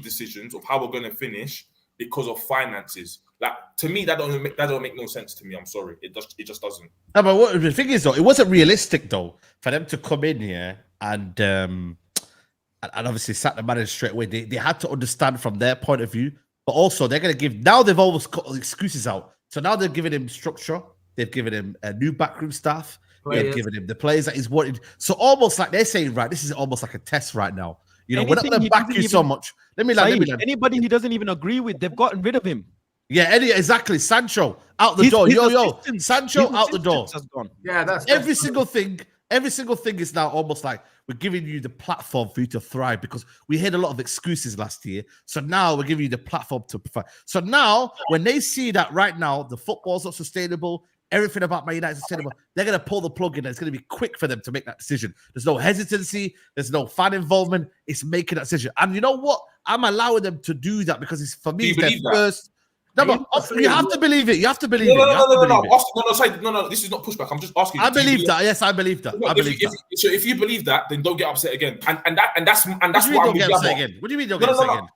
decisions of how we're going to finish because of finances. Like, to me, that don't make no sense to me. I'm sorry, it just doesn't. No, but the thing is, though, it wasn't realistic though for them to come in here and obviously sack the manager straight away. They had to understand from their point of view, but also they're going to give. Now they've always cut excuses out, so now they're giving him structure. They've given him a new backroom staff. They've given him the players that he's wanted. So almost like they're saying, right, this is almost like a test right now. You know, we're not going to back you so much. Let me anybody he doesn't even agree with, they've gotten rid of him. Yeah, exactly. Sancho out the door. Sancho out the door. Has gone. Yeah, that's every single thing. Every single thing is now almost like we're giving you the platform for you to thrive, because we had a lot of excuses last year. So now we're giving you the platform to thrive. So now when they see that right now the football's not sustainable, everything about Man United is sustainable, they're going to pull the plug in. It's going to be quick for them to make that decision. There's no hesitancy. There's no fan involvement. It's making that decision. And you know what? I'm allowing them to do that because it's, for me, their first. No, but you have to believe it. You have to believe it. No. This is not pushback. I'm just asking. I believe that. Yes, I believe that. So if you believe that, then don't get upset again. And that's what I'm again. What do you mean don't get upset again?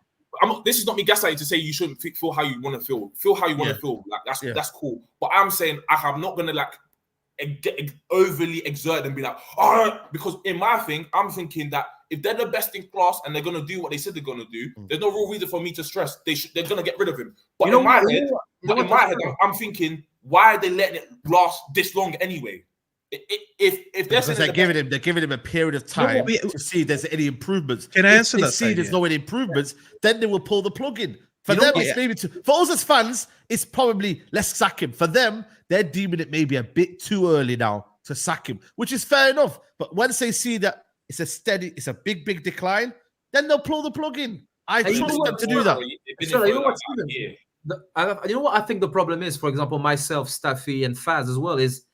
This is not me gaslighting to say you shouldn't feel how you want to feel. Feel how you want to feel. Like that's cool. But I'm saying I'm not gonna overly exert and be like, oh, because in my thing, I'm thinking that if they're the best in class and they're gonna do what they said they're gonna do, there's no real reason for me to stress. They're gonna get rid of him. But in my head, I'm thinking, why are they letting it last this long anyway? If they're giving him a period of time to see if there's any improvements. Can I answer that? See there's no any improvements, then they will pull the plug in. For them, it's maybe for us as fans, it's probably let's sack him. For them, they're deeming it maybe a bit too early now to sack him, which is fair enough. But once they see that it's a big decline, then they'll pull the plug in. I trust them to do that. You know what I think the problem is, for example, myself, Staffy, and Faz as well, is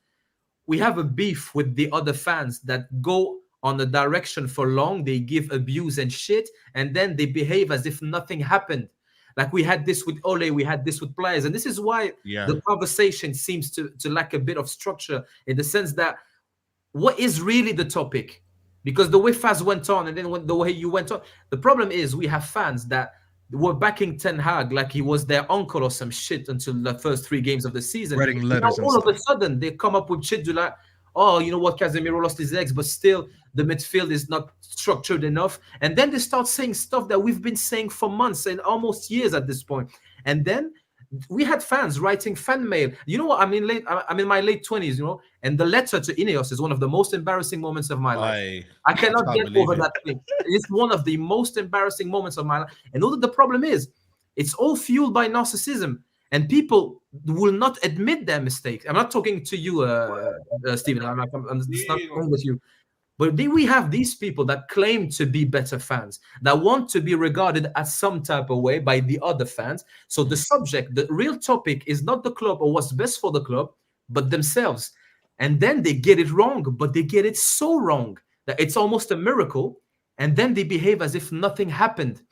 we have a beef with the other fans that go on a direction for long, they give abuse and shit, and then they behave as if nothing happened. Like we had this with Ole, we had this with players, and this is why the conversation seems to lack a bit of structure, in the sense that what is really the topic? Because the way Faz went on, and then the way you went on, the problem is we have fans that were backing Ten Hag like he was their uncle or some shit until the first 3 games of the season. Writing letters. Now, all of a sudden, they come up with shit like, oh, you know what, Casemiro lost his legs, but still the midfield is not structured enough. And then they start saying stuff that we've been saying for months and almost years at this point. And then we had fans writing fan mail. You know what? I'm in my late 20s, you know, and the letter to Ineos is one of the most embarrassing moments of my life. I cannot get over that thing. It's one of the most embarrassing moments of my life. And the problem is, it's all fueled by narcissism. And people will not admit their mistakes. I'm not talking to you, Stephen. I'm not talking with you. But we have these people that claim to be better fans, that want to be regarded as some type of way by the other fans. So the subject, the real topic is not the club or what's best for the club, but themselves. And then they get it wrong, but they get it so wrong that it's almost a miracle. And then they behave as if nothing happened.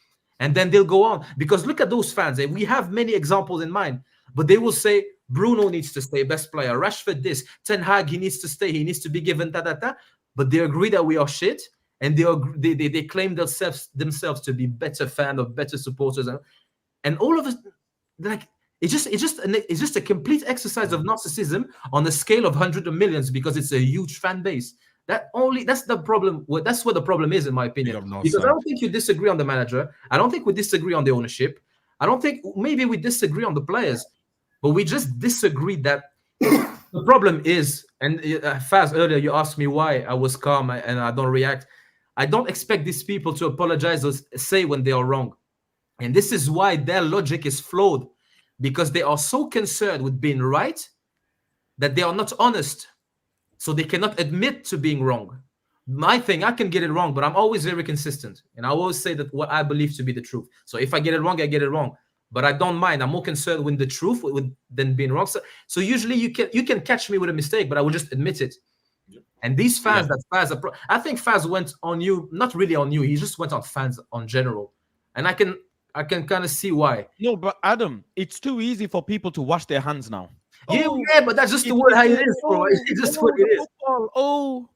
And then they'll go on. Because look at those fans. And we have many examples in mind. But they will say, Bruno needs to stay, best player. Rashford this. Ten Hag, he needs to stay. He needs to be given da-da-da. But they agree that we are shit. And they claim themselves to be better fan or better supporters. And all of us, like, it's just a complete exercise of narcissism on a scale of hundreds of millions, because it's a huge fan base. That's the problem. That's what the problem is, in my opinion. Because I don't think you disagree on the manager. I don't think we disagree on the ownership. I don't think maybe we disagree on the players, but we just disagree that the problem is. And Faz, earlier you asked me why I was calm and I don't react. I don't expect these people to apologize or say when they are wrong, and this is why their logic is flawed, because they are so concerned with being right that they are not honest. So they cannot admit to being wrong. My thing, I can get it wrong, but I'm always very consistent. And I always say that what I believe to be the truth. So if I get it wrong, I get it wrong. But I don't mind. I'm more concerned with the truth than being wrong. So usually you can catch me with a mistake, but I will just admit it. Yep. And these fans, I think Faz went on you, not really on you. He just went on fans on general. And I can kind of see why. No, but Adam, it's too easy for people to wash their hands now. Yeah, but that's just the word how it is, bro. It's just what it is. Boo.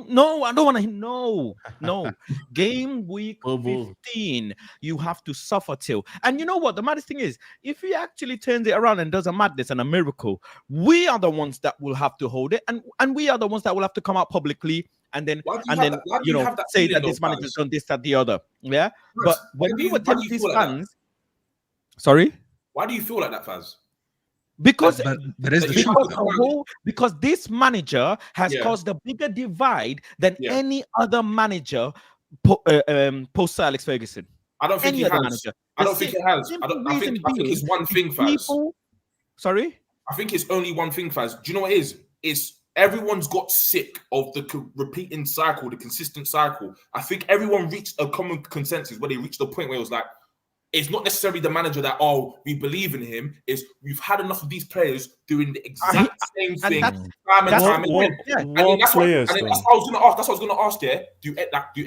No, I don't want to. No. Game week 15, you have to suffer till. And you know what? The maddest thing is, if he actually turns it around and does a madness and a miracle, we are the ones that will have to hold it, and we are the ones that will have to come out publicly and then say that this manager's done this, that, the other. Yeah, but when we were telling these fans, sorry, why do you feel like that, Faz? Because this manager has caused a bigger divide than any other manager post Sir Alex Ferguson. I don't think he has. I don't think it has. I think it's one thing, Faz. Sorry? I think it's only one thing, Faz. Do you know what it is? It's everyone's got sick of the repeating cycle, the consistent cycle. I think everyone reached a common consensus where they reached the point where it was like, it's not necessarily the manager that, we believe in him. It's we've had enough of these players doing the exact same thing time and time again. That's what I was going to ask. Yeah, do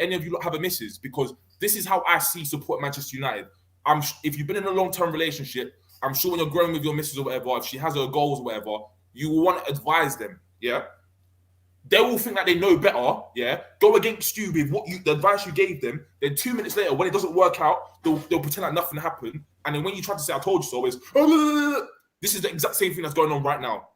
any of you have a missus? Because this is how I see support Manchester United. If you've been in a long-term relationship, I'm sure when you're growing with your missus or whatever, if she has her goals or whatever, you will want to advise them. Yeah. They will think that they know better, yeah. Go against you with the advice you gave them. Then 2 minutes later, when it doesn't work out, they'll pretend like nothing happened. And then when you try to say "I told you so," this is the exact same thing that's going on right now.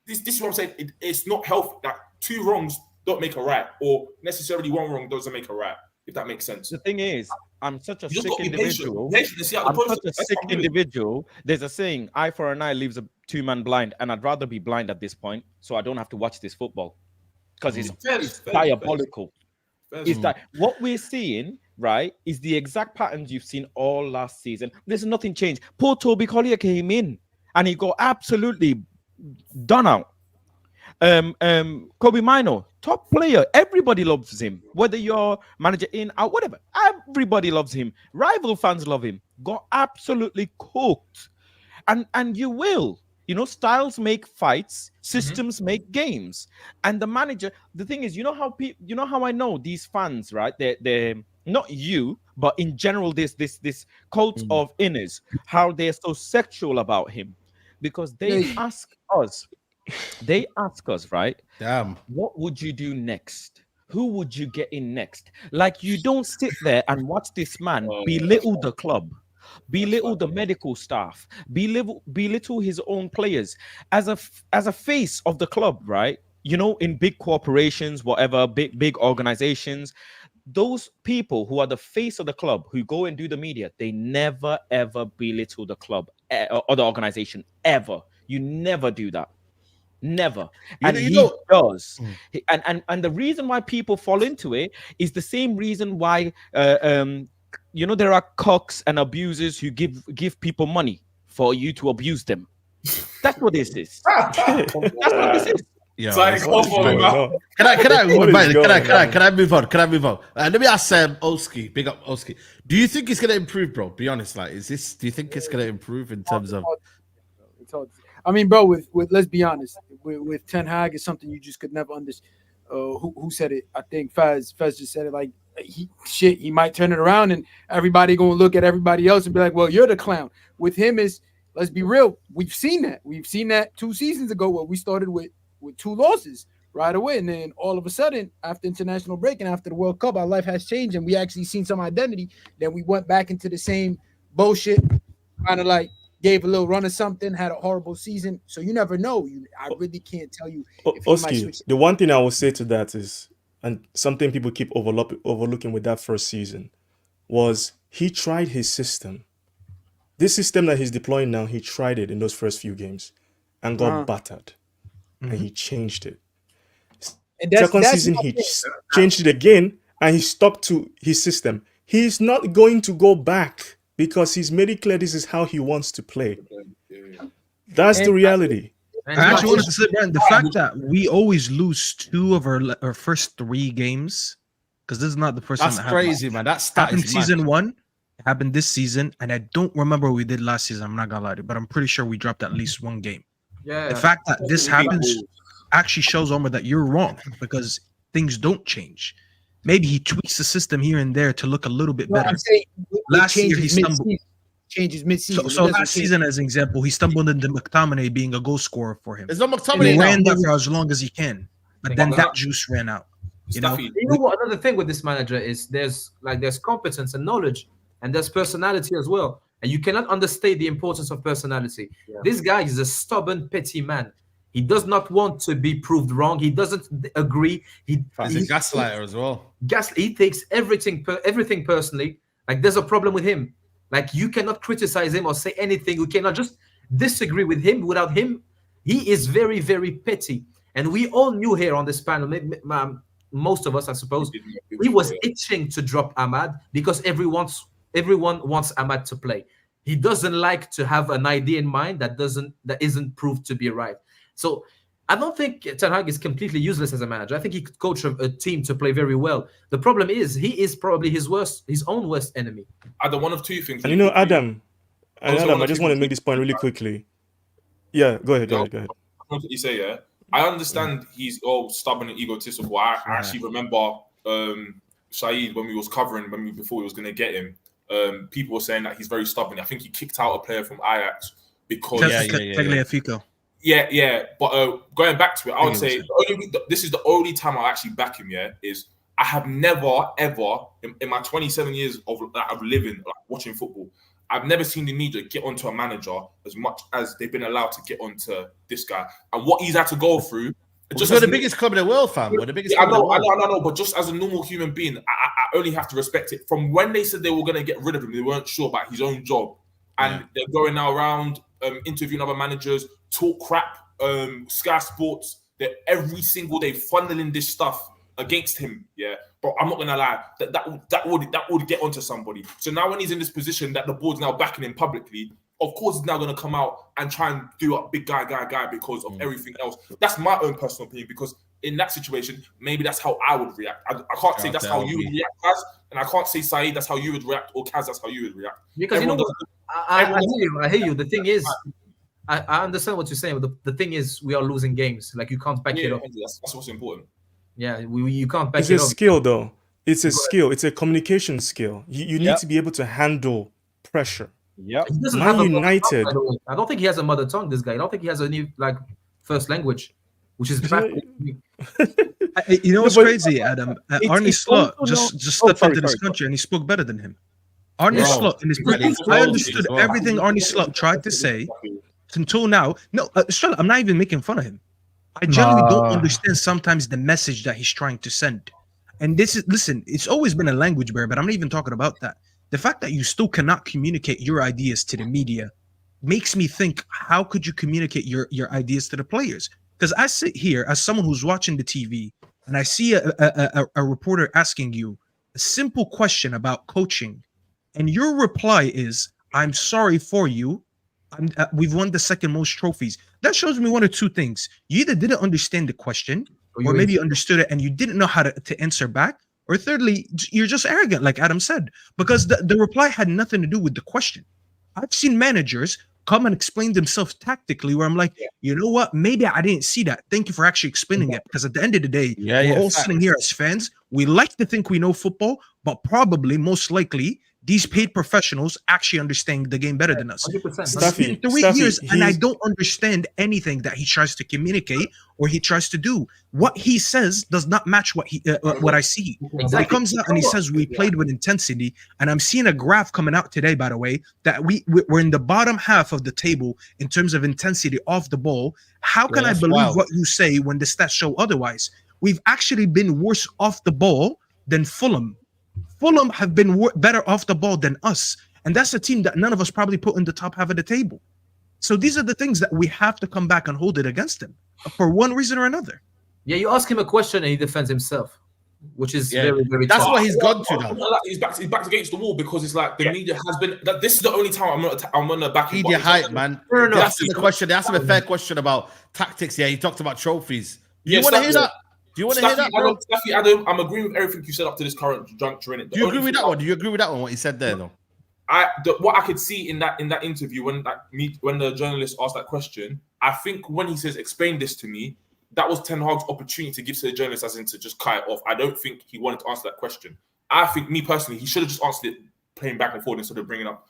this is what I'm saying. It's not healthy. Like 2 wrongs don't make a right, or necessarily 1 wrong doesn't make a right. If that makes sense. The thing is, I'm such a You just sick got to be individual. patient and see out the I'm process. such a sick individual. There's a saying, eye for an eye leaves a 2-man blind, and I'd rather be blind at this point so I don't have to watch this football because it's diabolical. It's like what we're seeing, right, is the exact patterns you've seen all last season. There's nothing changed. Poor Toby Collier came in and he got absolutely done out. Kobe Mino, top player. Everybody loves him. Whether you're manager in, out, whatever. Everybody loves him. Rival fans love him. Got absolutely cooked. And you will. You know, styles make fights, systems make games. And the manager, the thing is, you know how I know these fans, right? They're not you, but in general, this cult of Innes, how they're so sexual about him. Because they ask us, right? Damn. What would you do next? Who would you get in next? Like, you don't sit there and watch this man belittle the club, belittle the medical staff, belittle his own players as a face of the club, right? You know, in big corporations, whatever, big organizations, those people who are the face of the club, who go and do the media, they never ever belittle the club or the organization ever. You never do that. Never. And he does. And the reason why people fall into it is the same reason why you know, there are cocks and abusers who give people money for you to abuse them. That's what this is. That's what this is. Yeah. Can I move on? Let me ask Oski, big up Oski. Do you think it's gonna improve, bro? Be honest, like, do you think it's gonna improve in terms of? I mean, bro, with let's be honest, with Ten Hag is something you just could never understand. Who said it? I think Fez just said it. Like, he might turn it around and everybody gonna look at everybody else and be like, well, you're the clown. With him is, let's be real, we've seen that 2 seasons ago where we started with 2 losses right away, and then all of a sudden after international break and after the World Cup, our life has changed and we actually seen some identity. Then we went back into the same bullshit, kind of like gave a little run of something, had a horrible season. So you never know. I really can't tell you. Oski, the one thing I will say to that is, and something people keep overlooking with that first season, was he tried his system. This system that he's deploying now, he tried it in those first few games and got battered. And he changed it. And second season, he changed it again and he stuck to his system. He's not going to go back because he's made it clear this is how he wants to play. That's the reality. I actually wanted to say, Brian, the fact that we always lose 2 of our first 3 games, because this is not the first time that happened. That's crazy, man. That's happened season 1, happened this season, and I don't remember what we did last season. I'm not gonna lie to you, but I'm pretty sure we dropped at least 1 game. Yeah. The fact that this happens actually shows Omar that you're wrong, because things don't change. Maybe he tweaks the system here and there to look a little bit better. Last year he stumbled. Changes mid-season. So last season, as an example, he stumbled into McTominay being a goal scorer for him. There's no McTominay He ran now. that for as long as he can, but then that juice ran out. You know what? Another thing with this manager is there's competence and knowledge, and there's personality as well. And you cannot understate the importance of personality. Yeah. This guy is a stubborn, petty man. He does not want to be proved wrong. He doesn't agree. He's a gaslighter as well. He takes everything personally. Like, there's a problem with him. Like, you cannot criticize him or say anything. You cannot just disagree with him. Without him, he is very, very petty. And we all knew here on this panel, most of us, I suppose, he was itching to drop Ahmad because everyone wants Ahmad to play. He doesn't like to have an idea in mind that isn't proved to be right. So I don't think Ten Hag is completely useless as a manager. I think he could coach a team to play very well. The problem is he is probably his own worst enemy. Either one of 2 things. And you know, Adam, I just want to make this point really quickly. Yeah, go ahead. What you say, yeah? I understand he's all stubborn and egotistical. I actually remember Saeed when we was covering before we was going to get him. People were saying that he's very stubborn. I think he kicked out a player from Ajax because but going back to it, I would say this is the only time I actually back him. Is I have never ever in my 27 years of living, watching football, I've never seen the media get onto a manager as much as they've been allowed to get onto this guy. And what he's had to go through. We're the biggest club in the world, fam. We're the biggest club in the world. I know. But just as a normal human being, I only have to respect it. From when they said they were going to get rid of him, they weren't sure about his own job. And they're going now around interviewing other managers, talk crap, Sky Sports. They're every single day funneling this stuff against him, but I'm not gonna lie, that would get onto somebody. So now when he's in this position that the board's now backing him publicly, of course he's now gonna come out and try and do a big guy because of everything else. That's my own personal opinion, because in that situation, maybe that's how I would react. I can't say that's how you would react, Kaz, and I can't say Saeed that's how you would react, or Kaz that's how you would react. Because I hear you. The thing is, I understand what you're saying, but the thing is, we are losing games. Like, you can't back it up. That's what's important. Yeah, you can't back it's it up. It's a skill, though. It's a skill. It's a communication skill. You need to be able to handle pressure. Yeah. He doesn't have United. Tongue, I don't think he has a mother tongue, this guy. I don't think he has any, first language, which is bad. You know what's crazy, Adam? Arne Slot just stepped into this country and he spoke better than him. Arne Slot, in his I understood everything Arne Slot tried to say until now. No, Strella, I'm not even making fun of him. I genuinely don't understand sometimes the message that he's trying to send. And listen, it's always been a language barrier, but I'm not even talking about that. The fact that you still cannot communicate your ideas to the media makes me think, how could you communicate your ideas to the players? Because I sit here as someone who's watching the TV and I see a reporter asking you a simple question about coaching, and your reply is, I'm sorry for you. We've won the second most trophies. That shows me one or two things. You either didn't understand the question, or maybe you understood it and you didn't know how to answer back, or thirdly, you're just arrogant, like Adam said, because the reply had nothing to do with the question. I've seen managers come and explain themselves tactically where I'm like, you know what? Maybe I didn't see that. Thank you for actually explaining it, because at the end of the day, we're all sitting here as fans. We like to think we know football, but probably, most likely, these paid professionals actually understand the game better than us. It's been 3 years, and I don't understand anything that he tries to communicate or he tries to do. What he says does not match what I see. Exactly. He comes out and he says we played with intensity, and I'm seeing a graph coming out today, by the way, that we're in the bottom half of the table in terms of intensity off the ball. How can I believe what you say when the stats show otherwise? We've actually been worse off the ball than Fulham. Fulham have been better off the ball than us. And that's a team that none of us probably put in the top half of the table. So these are the things that we have to come back and hold it against him for one reason or another. Yeah, you ask him a question and he defends himself, which is very, very That's tough. what he's gone to now. He's back against the wall, because it's like the media has been. This is the only time I'm on the back. Media hype, man. They asked him a fair question about tactics. Yeah, he talked about trophies. Do you want to hear that? Do you want to hear that, bro? Adam, I'm agreeing with everything you said up to this current juncture in it. Do you agree with that one? Do you agree with that one? What he said there, though? What I could see in that interview when the journalist asked that question, I think when he says explain this to me, that was Ten Hag's opportunity to give to the journalist, as in to just cut it off. I don't think he wanted to answer that question. I think, me personally, he should have just answered it playing back and forth instead of bringing up,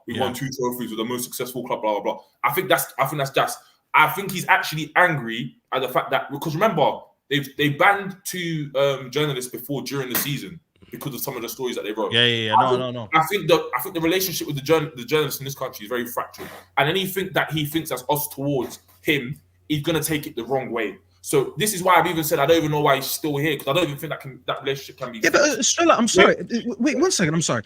we won 2 trophies with the most successful club, blah blah blah. I think that's just. I think he's actually angry at the fact that, because remember, they banned 2 journalists during the season because of some of the stories that they wrote. No. I think the relationship with the journalists in this country is very fractured, and anything that he thinks that's us towards him, he's gonna take it the wrong way. So this is why I've even said I don't even know why he's still here, because I don't even think that relationship can be. Yeah, but Stella, I'm sorry. Wait 1 second. I'm sorry.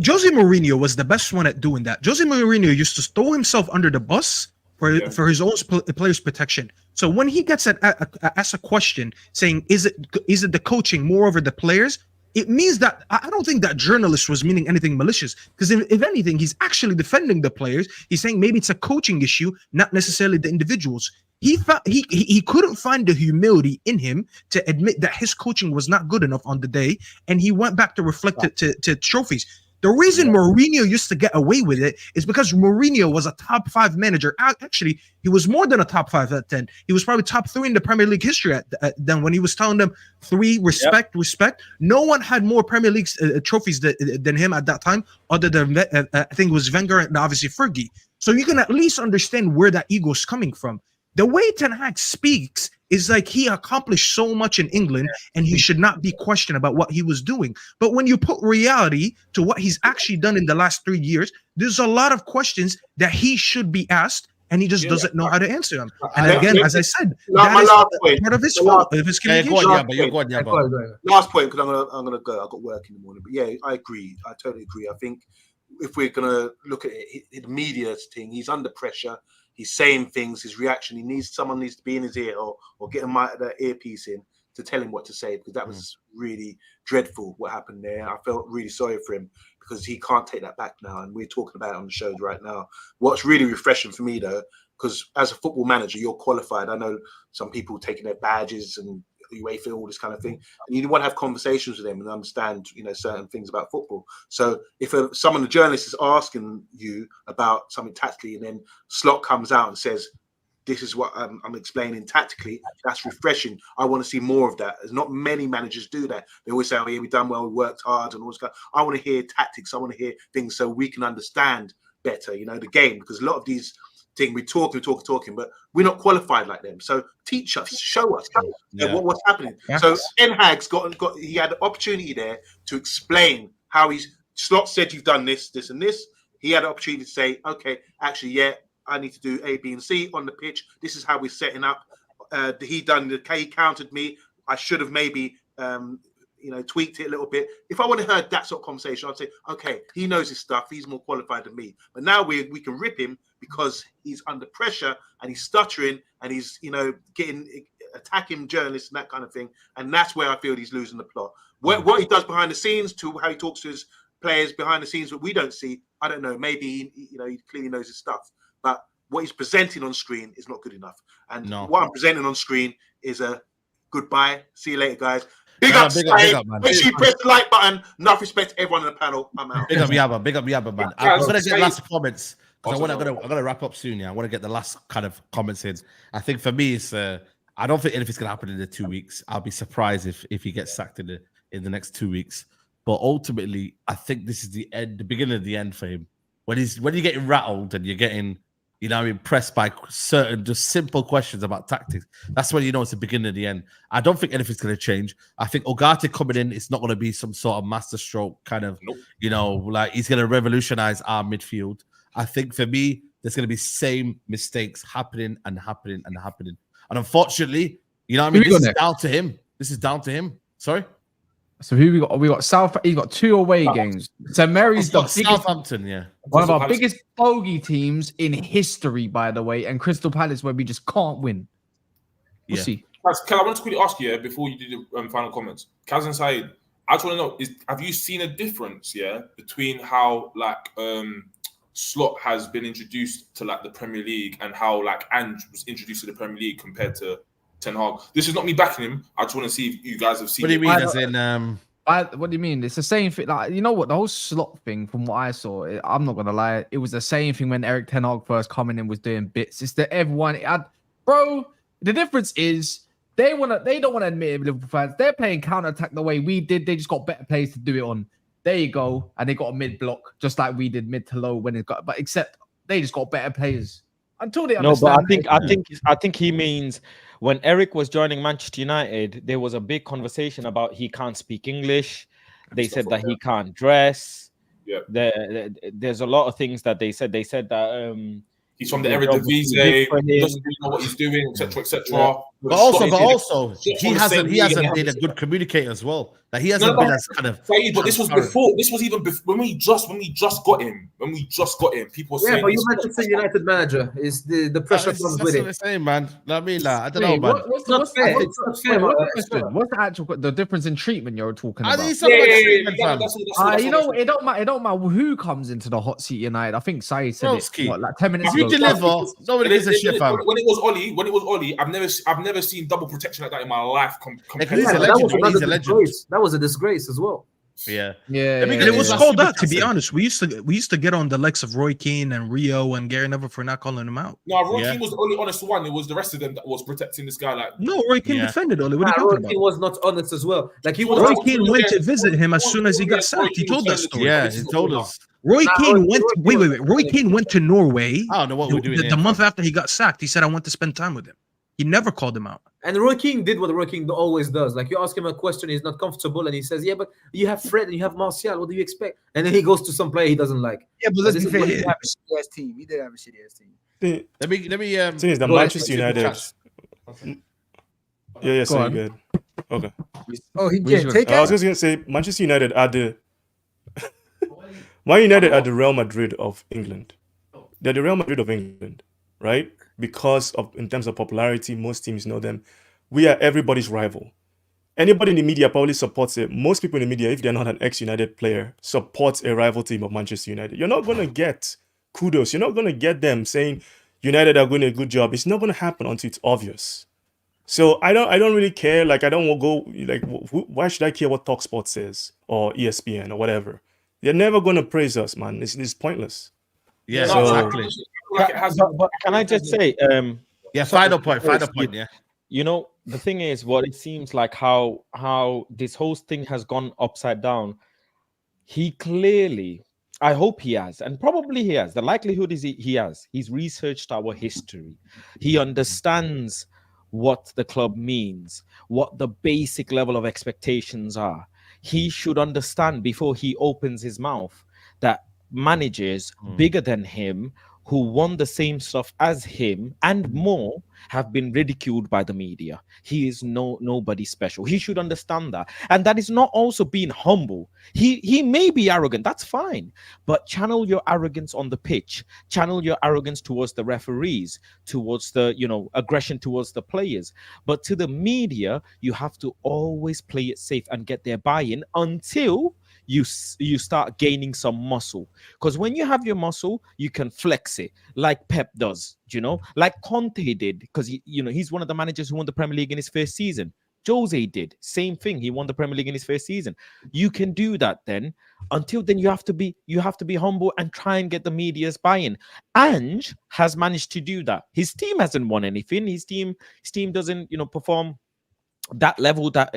Jose Mourinho was the best one at doing that. Jose Mourinho used to throw himself under the bus for his own players' protection. So when he gets asked a question saying, is it the coaching more over the players? It means that I don't think that journalist was meaning anything malicious, because if anything, he's actually defending the players. He's saying maybe it's a coaching issue, not necessarily the individuals. He couldn't find the humility in him to admit that his coaching was not good enough on the day, and he went back to reflect it to trophies. The reason Mourinho used to get away with it is because Mourinho was a top 5 manager. Actually, he was more than a top 5 at 10. He was probably top 3 in the Premier League history then, when he was telling them 3, respect. No one had more Premier League trophies than him at that time, other than I think it was Wenger and obviously Fergie. So you can at least understand where that ego is coming from. The way Ten Hag speaks is like he accomplished so much in England and he should not be questioned about what he was doing. But when you put reality to what he's actually done in the last 3 years, there's a lot of questions that he should be asked and he just doesn't know how to answer them. And again, as I said, that is part of his fault, of his communication. Last point, because I'm gonna go. I've got work in the morning. But yeah, I agree. I totally agree. I think if we're gonna look at it, the media thing, he's under pressure. He's saying things. His reaction. Someone needs to be in his ear or get the earpiece in to tell him what to say, because that was really dreadful what happened there. I felt really sorry for him because he can't take that back now, and we're talking about it on the shows right now. What's really refreshing for me though, because as a football manager, you're qualified. I know some people taking their badges and UEFA, all this kind of thing, and you want to have conversations with them and understand, certain things about football. So if a journalist is asking you about something tactically, and then Slot comes out and says, "This is what I'm explaining tactically," that's refreshing. I want to see more of that. There's not many managers do that. They always say, "Oh yeah, we've done well, we worked hard," and all this. I want to hear tactics. I want to hear things so we can understand better, the game, because a lot of these things we talking, but we're not qualified like them. So teach us, show us what's happening. Yes. So Ten Hag's he had the opportunity there to explain how Slot said you've done this, this, and this. He had an opportunity to say, okay, actually, yeah, I need to do A, B, and C on the pitch. This is how we're setting up. He countered me. I should have maybe tweaked it a little bit. If I would have heard that sort of conversation, I'd say, okay, he knows his stuff. He's more qualified than me. But now we can rip him because he's under pressure and he's stuttering and he's attacking journalists and that kind of thing. And that's where I feel he's losing the plot. What he does behind the scenes, to how he talks to his players behind the scenes, what we don't see, I don't know. Maybe he clearly knows his stuff, but what he's presenting on screen is not good enough. And what I'm presenting on screen is a goodbye. See you later, guys. Big up, man. Make sure you press the like button. Enough respect to everyone on the panel. I'm out. Big up Yabba, man. I'm gonna get last comments because I'm gonna wrap up soon. Yeah, I want to get the last kind of comments in. I think for me, it's I don't think anything's gonna happen in the 2 weeks. I'll be surprised if he gets sacked in the next 2 weeks. But ultimately, I think this is the beginning of the end for him. When you're getting rattled and you're getting, pressed by certain just simple questions about tactics, that's when you know it's the beginning of the end. I don't think anything's going to change. I think Ugarte coming in, it's not going to be some sort of masterstroke kind of, like he's going to revolutionize our midfield. I think for me, there's going to be same mistakes happening. And unfortunately, this is down to him. This is down to him. Sorry? So who we got? We got South. He got 2 away games. St. Mary's the biggest, Southampton, one of our biggest bogey teams in history, by the way, and Crystal Palace, where we just can't win. We'll see. Kaz, I want to quickly ask you before you do the final comments. Kaz and Saeed, I just want to know: have you seen a difference, between how Slot has been introduced to the Premier League and how Ange was introduced to the Premier League compared to Ten Hag? This is not me backing him. I just want to see if you guys have seen. What do you mean? As in, what do you mean? It's the same thing. You know what? The whole Slot thing, from what I saw, I'm not gonna lie, it was the same thing when Eric Ten Hag first coming in was doing bits. It's that everyone, bro. The difference is they don't want to admit it, Liverpool fans. They're playing counter attack the way we did. They just got better players to do it on. There you go, and they got a mid block just like we did, mid to low when it got. But except they just got better players. Until they understand. No, but I think he means when Eric was joining Manchester United, there was a big conversation about he can't speak English. They said that he can't dress. Yeah. There's a lot of things that they said. They said that he's from the Eredivisie, he doesn't really know what he's doing, etc., etc. But also, he hasn't been a good communicator as well. Like he hasn't been as kind of. But this was before. This was even before when we just got him. People were saying. Yeah, but you're Manchester United manager. Is the pressure comes with it? That's what I'm saying, man. I don't know, man. What's the actual the difference in treatment you're talking about? You know, it don't matter who comes into the hot seat United. I think Saeed said it like 10 minutes ago. If you deliver, nobody gives a shit, fam. When it was Oli, I've never seen double protection like that in my life. That was a disgrace as well. Yeah. It was called out. To be honest, we used to get on the likes of Roy Keane and Rio and Gary Neville for not calling him out. No, Roy Keane was the only honest one. It was the rest of them that was protecting this guy. No, Roy Keane defended Oli. What are you talking about? Roy Keane was not honest as well. Roy Keane went to visit him as soon as he got sacked. He told that story. Yeah, he told us. Roy Keane went. Wait. Roy Keane went to Norway. I don't know what we're doing the month after he got sacked. He said, "I want to spend time with him." He never called him out. And Roy Keane did what Roy Keane always does. Like, you ask him a question, he's not comfortable, and he says, "Yeah, but you have Fred and you have Martial. What do you expect?" And then he goes to some player he doesn't like. Yeah, but let's be fair. He did have a shitty ass team. He did have a shitty ass team. Let me. Thing is that Manchester United. Yeah, so you're good. Okay. Oh, he can't take it. I was just gonna say Manchester United are the Man United are the Real Madrid of England. They're the Real Madrid of England, right? Because of, in terms of popularity, most teams know them. We are everybody's rival. Anybody in the media probably supports it. Most people in the media, if they're not an ex-United player, supports a rival team of Manchester United. You're not gonna get kudos. You're not gonna get them saying United are doing a good job. It's not gonna happen until it's obvious. So I don't really care. Like, I don't go like, why should I care what TalkSport says or ESPN or whatever? They're never gonna praise us, man. It's pointless. Yeah, So- exactly. But can I just say, Final point. Yeah. You know, the thing is, what it seems like how this whole thing has gone upside down. He clearly, I hope he has, and probably he has. The likelihood is he has. He's researched our history. He understands what the club means, what the basic level of expectations are. He should understand before he opens his mouth that managers bigger than him, who won the same stuff as him and more, have been ridiculed by the media. He is nobody special. He should understand that. And that is not also being humble. He may be arrogant, that's fine. But channel your arrogance on the pitch. Channel your arrogance towards the referees, towards the, aggression towards the players. But to the media, you have to always play it safe and get their buy-in until you start gaining some muscle. Because when you have your muscle, you can flex it like Pep does, like Conte did, because he's one of the managers who won the Premier League in his first season. Jose did same thing. He won the Premier League in his first season. You can do that then. Until then, you have to be humble and try and get the media's buy-in. Ange has managed to do that. His team hasn't won anything. His team doesn't perform that level that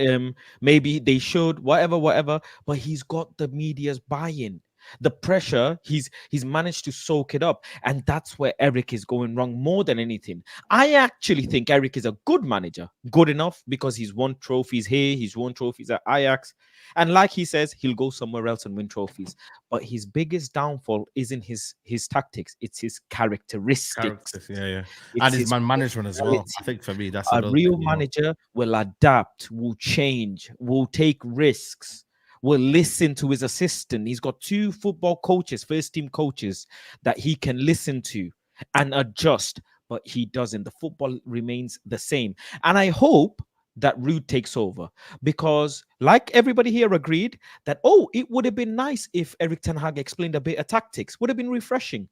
maybe they should, whatever, but he's got the media's buy-in. The pressure, he's managed to soak it up, and that's where Eric is going wrong more than anything. I actually think Eric is a good manager, good enough, because he's won trophies here, he's won trophies at Ajax, and like he says, he'll go somewhere else and win trophies. But his biggest downfall isn't his tactics; it's his characteristics. Yeah. And his man management as well. I think for me, that's a real manager will adapt, will change, will take risks, will listen to his assistant. He's got 2 football coaches, first team coaches, that he can listen to and adjust, but he doesn't. The football remains the same. And I hope that Ruud takes over, because like everybody here agreed that, it would have been nice if Erik Ten Hag explained a bit of tactics, would have been refreshing.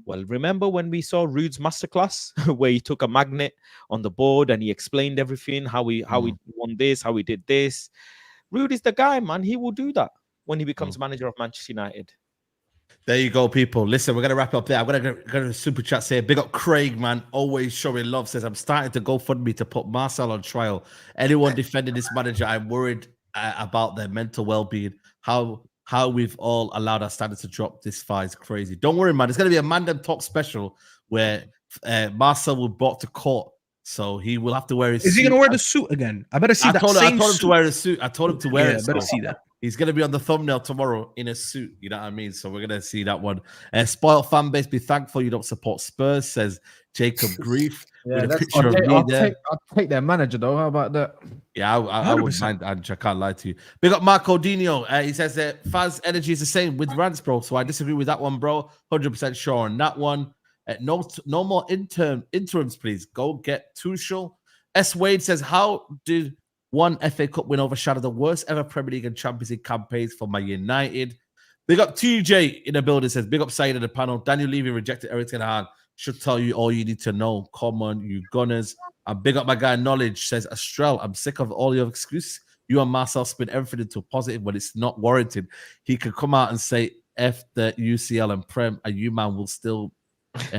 Well, remember when we saw Ruud's masterclass where he took a magnet on the board and he explained everything, how he won this, how he did this. Ruud is the guy, man. He will do that when he becomes manager of Manchester United. There you go, people. Listen, we're going to wrap up there. I'm going to go to super chats here. Big up Craig, man. Always showing love. Says, I'm starting to GoFundMe to put Marcel on trial. Anyone defending this manager, I'm worried about their mental well-being. How we've all allowed our standards to drop this far is crazy. Don't worry, man. It's going to be a Mandem Talk special where Marcel will be brought to court. So he will have to wear his suit. Is he going to wear the suit again? I better see that same I told him to wear a suit. I told him to wear it. I better see that. He's going to be on the thumbnail tomorrow in a suit. You know what I mean? So we're going to see that one. Spoiled fan base, be thankful you don't support Spurs, says Jacob Grief. Yeah, I'll take their manager, though. How about that? Yeah, I would mind, Andrew. I can't lie to you. Big up Marco Dino. He says that Faz energy is the same with Rants, bro. So I disagree with that one, bro. 100% sure on that one. No more interims, please. Go get Tuchel. S. Wade says, how did one FA Cup win overshadow the worst ever Premier League and Champions League campaigns for Man United? Big up TJ in the building, says, big up Saeed in the panel. Daniel Levy rejected Erik Ten Hag. Should tell you all you need to know. Come on, you Gunners. And big up my guy Knowledge, says, Astrell, I'm sick of all your excuses. You and Marcel spin everything into a positive when it's not warranted. He could come out and say F the UCL and Prem, and you man will still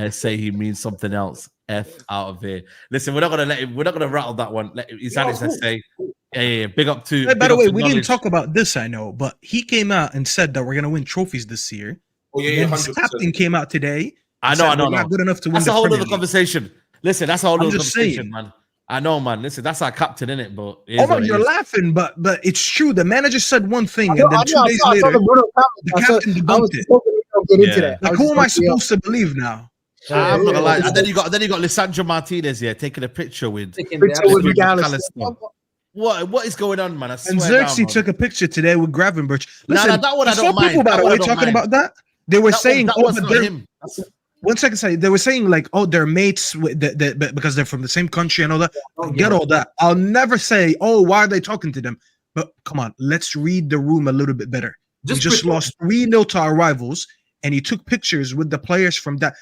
say he means something else. F out of here. Listen, we're not gonna rattle that one. He's had his say. Yeah. Big up to. By the way, we didn't talk about this, I know, but he came out and said that we're gonna win trophies this year. Oh yeah, His 100%. captain came out today. I know. We're not good enough to win That's the a whole Premier other League. conversation. Listen, that's a whole I'm other just conversation, saying. man. I know, man. Listen, that's our captain, innit? But it is Omar, what it you're is. laughing, but it's true. The manager said one thing, I know, and then I 2 know, I days saw later, the Bruno the comments. captain I was debunked it. hoping we don't get into Yeah. that. I Like, was who just am I hoping, supposed to believe now? I'm not gonna lie. yeah. And then you got Lisandro Martinez here taking a picture with Picture with Galatasaray. What is going on, man? I And swear Xerxes took a picture today with Gravenberch. No, Listen, that one I I saw don't mind. people, by That the one I way, don't talking mind. about that. They were saying, that oh, one's but not they're him. one second, sorry. They were saying like, oh, they're mates with because they're from the same country and all that. I get all that. I'll never say, oh, why are they talking to them? But come on, let's read the room a little bit better. We just lost 3-0 to our rivals, and he took pictures with the players from that.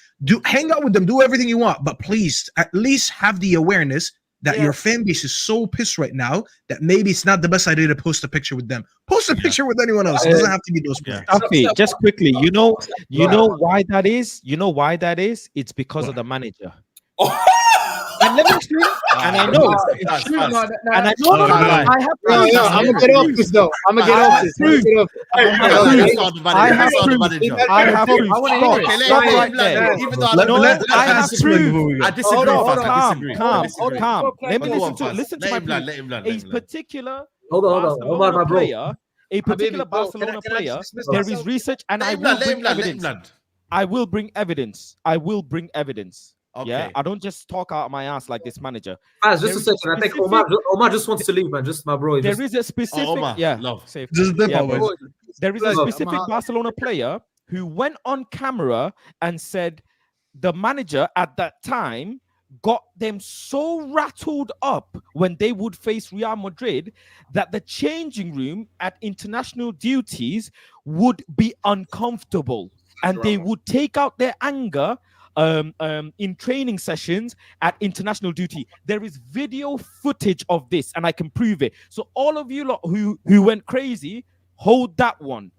Hang out with them, do everything you want, but please at least have the awareness that your fan base is so pissed right now that maybe it's not the best idea to post a picture with them. Post a picture with anyone else. It doesn't have to be those players. Tuffy, just quickly, you know why that is? You know why that is? It's because of the manager. And let me explain. And I know it's true. And I know. I have proof. I'm gonna get off this though. I'm gonna get off this. I have proof. I have proof. Stop right there. I have proof. I disagree. Calm. Let me listen to my proof. A particular Hold on, my bro. A particular Barcelona player. There is research, and I will bring evidence. I will bring evidence. I will bring evidence. Okay. Yeah, I don't just talk out of my ass like this manager. Just a second. I think Omar just wants to leave, man. Just my bro. There is a specific, There is a specific Barcelona player who went on camera and said the manager at that time got them so rattled up when they would face Real Madrid that the changing room at international duties would be uncomfortable, and they would take out their anger in training sessions at international duty. There is video footage of this, and I can prove it. So all of you lot who went crazy, hold that one.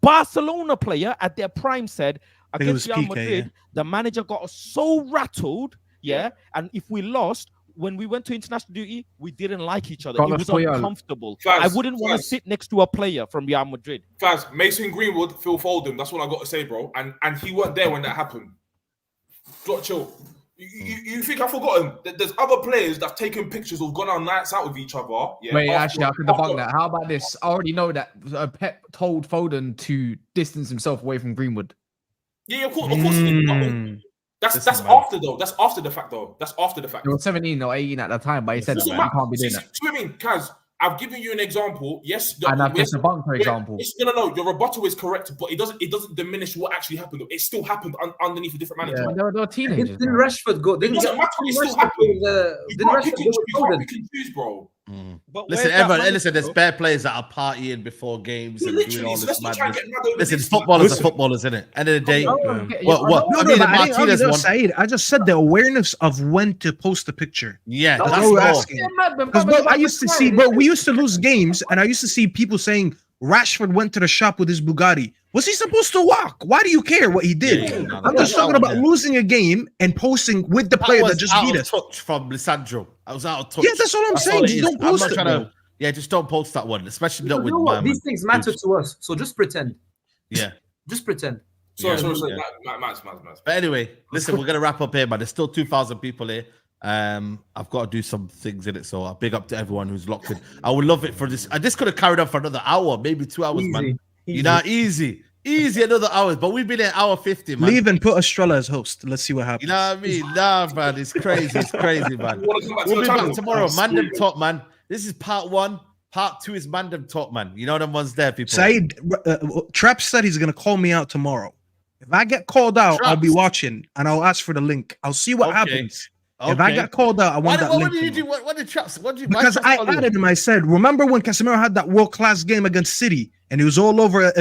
Barcelona player at their prime said against Real Madrid, the manager got us so rattled, and if we lost when we went to international duty, we didn't like each other. It was uncomfortable. I wouldn't want to sit next to a player from Real Madrid. Mason Greenwood, Phil Foden. That's what I got to say, bro. And he weren't there when that happened. Chill. You think I've forgotten? There's other players that have taken pictures or gone on nights out with each other. Yeah, wait, actually, I can debunk that. How about this? I already know that Pep told Foden to distance himself away from Greenwood. Yeah, of course he did. That's after though. That's after the fact though. That's after the fact. He was 17 or 18 at the time, but he said you can't be doing that. I mean, Kaz, I've given you an example. Yes, and I've just debunked, for example. No. Your rebuttal is correct, but it doesn't diminish what actually happened. It still happened underneath a different manager. Yeah, they were teenagers. Didn't Rashford go? Didn't matter. It still happened. You can't be confused, bro. Listen, there's bare players that are partying before games and doing all this madness. Listen, footballers are footballers, isn't it? End of the day, I just said the awareness of when to post a picture. Yeah, that's what we're asking. Because I used to see, we used to lose games, and I used to see people saying Rashford went to the shop with his Bugatti. Was he supposed to walk? Why do you care what he did? I'm just talking about losing a game and posting with the player that just beat us. Touch from Lisandro. I was out of touch. Yeah, that's all I'm saying. Just don't post it. Just don't post that one, especially not with my these things matter to us, so just pretend. Yeah, just pretend. Sorry, Matt. But anyway, listen, we're gonna wrap up here, man. There's still 2,000 people here. I've got to do some things in it, so I'll big up to everyone who's locked in. I would love it for this. I just could have carried on for another hour, maybe 2 hours, man. You know, easy another hour. But we've been at hour 50, man. Leave and put Estrella as host. Let's see what happens. You know what I mean? Nah, man, it's crazy. It's crazy, man. We'll be back tomorrow. Mandem Talk, man. This is part 1. Part 2 is Mandem Talk, man. You know them ones there, people. Saeed, Trap said he's gonna call me out tomorrow. If I get called out, I'll be watching and I'll ask for the link. I'll see what happens. Okay. If I get called out, I want that link. What did you do? What did Traps? Because I added him. I said, remember when Casemiro had that world-class game against City and he was all over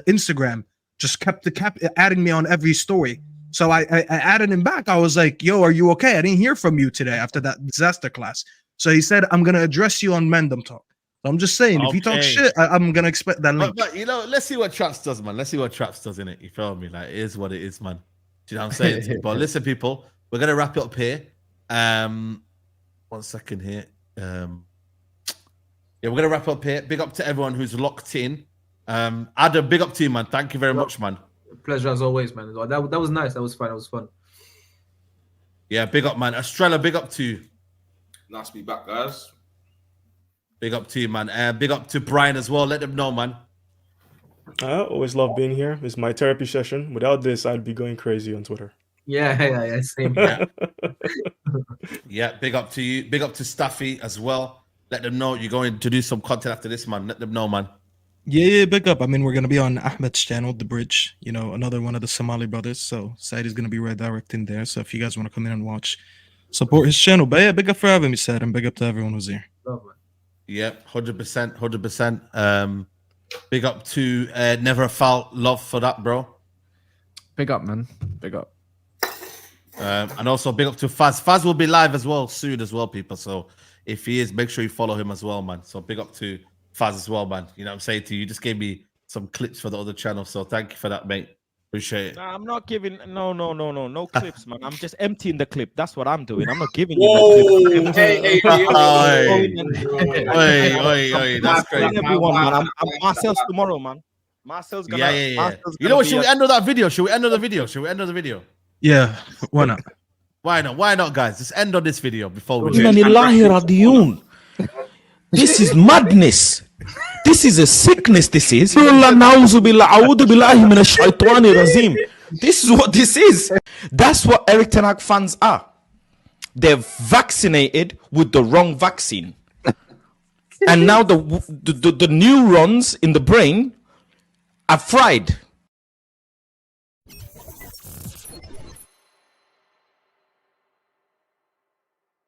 Instagram, just kept adding me on every story. So I added him back. I was like, yo, are you okay? I didn't hear from you today after that disaster class. So he said, I'm going to address you on Mandem Talk. So I'm just saying, if you talk shit, I'm going to expect that link. But, you know, let's see what Traps does, man. Let's see what Traps does in it. You feel me? Like, it is what it is, man. Do you know what I'm saying? But listen, people. We're gonna wrap it up here. 1 second here. We're gonna wrap up here. Big up to everyone who's locked in. Adam, big up to you, man. Thank you very much, man. Pleasure as always, man. That was nice. That was fun. That was fun. Yeah, big up, man. Estrella, big up to you. Nice to be back, guys. Big up to you, man. Big up to Brian as well. Let them know, man. I always love being here. It's my therapy session. Without this, I'd be going crazy on Twitter. Yeah, same. Yeah. Yeah, big up to you. Big up to Staffy as well. Let them know you're going to do some content after this, man. Let them know, man. Yeah, big up. I mean, we're going to be on Ahmed's channel, The Bridge, you know, another one of the Somali brothers. So Saeed is going to be redirecting there. So if you guys want to come in and watch, support his channel. But yeah, big up for having me, Saeed, and big up to everyone who's here. Yeah, 100%, 100%. Big up to Never Felt Love for that, bro. Big up, man. Big up. And also big up to Faz. Faz will be live as well soon as well, people. So if he is, make sure you follow him as well, man. So big up to Faz as well, man. You know what I'm saying to you? You just gave me some clips for the other channel. So thank you for that, mate. Appreciate it. Nah, I'm not giving no clips, man. I'm just emptying the clip. That's what I'm doing. I'm not giving you the clip. Hey, that's crazy. Everyone, man. I'm Marcel's tomorrow, man. Marcel's gonna. Yeah. Marcel's You know what? gonna Should be we end on that video? Should we end on the video? Yeah, why not? Why not, guys? Just end on this video before we. This is madness. This is a sickness. This is. This is what this is. That's what Eric Ten Hag fans are. They're vaccinated with the wrong vaccine, and now the neurons in the brain are fried.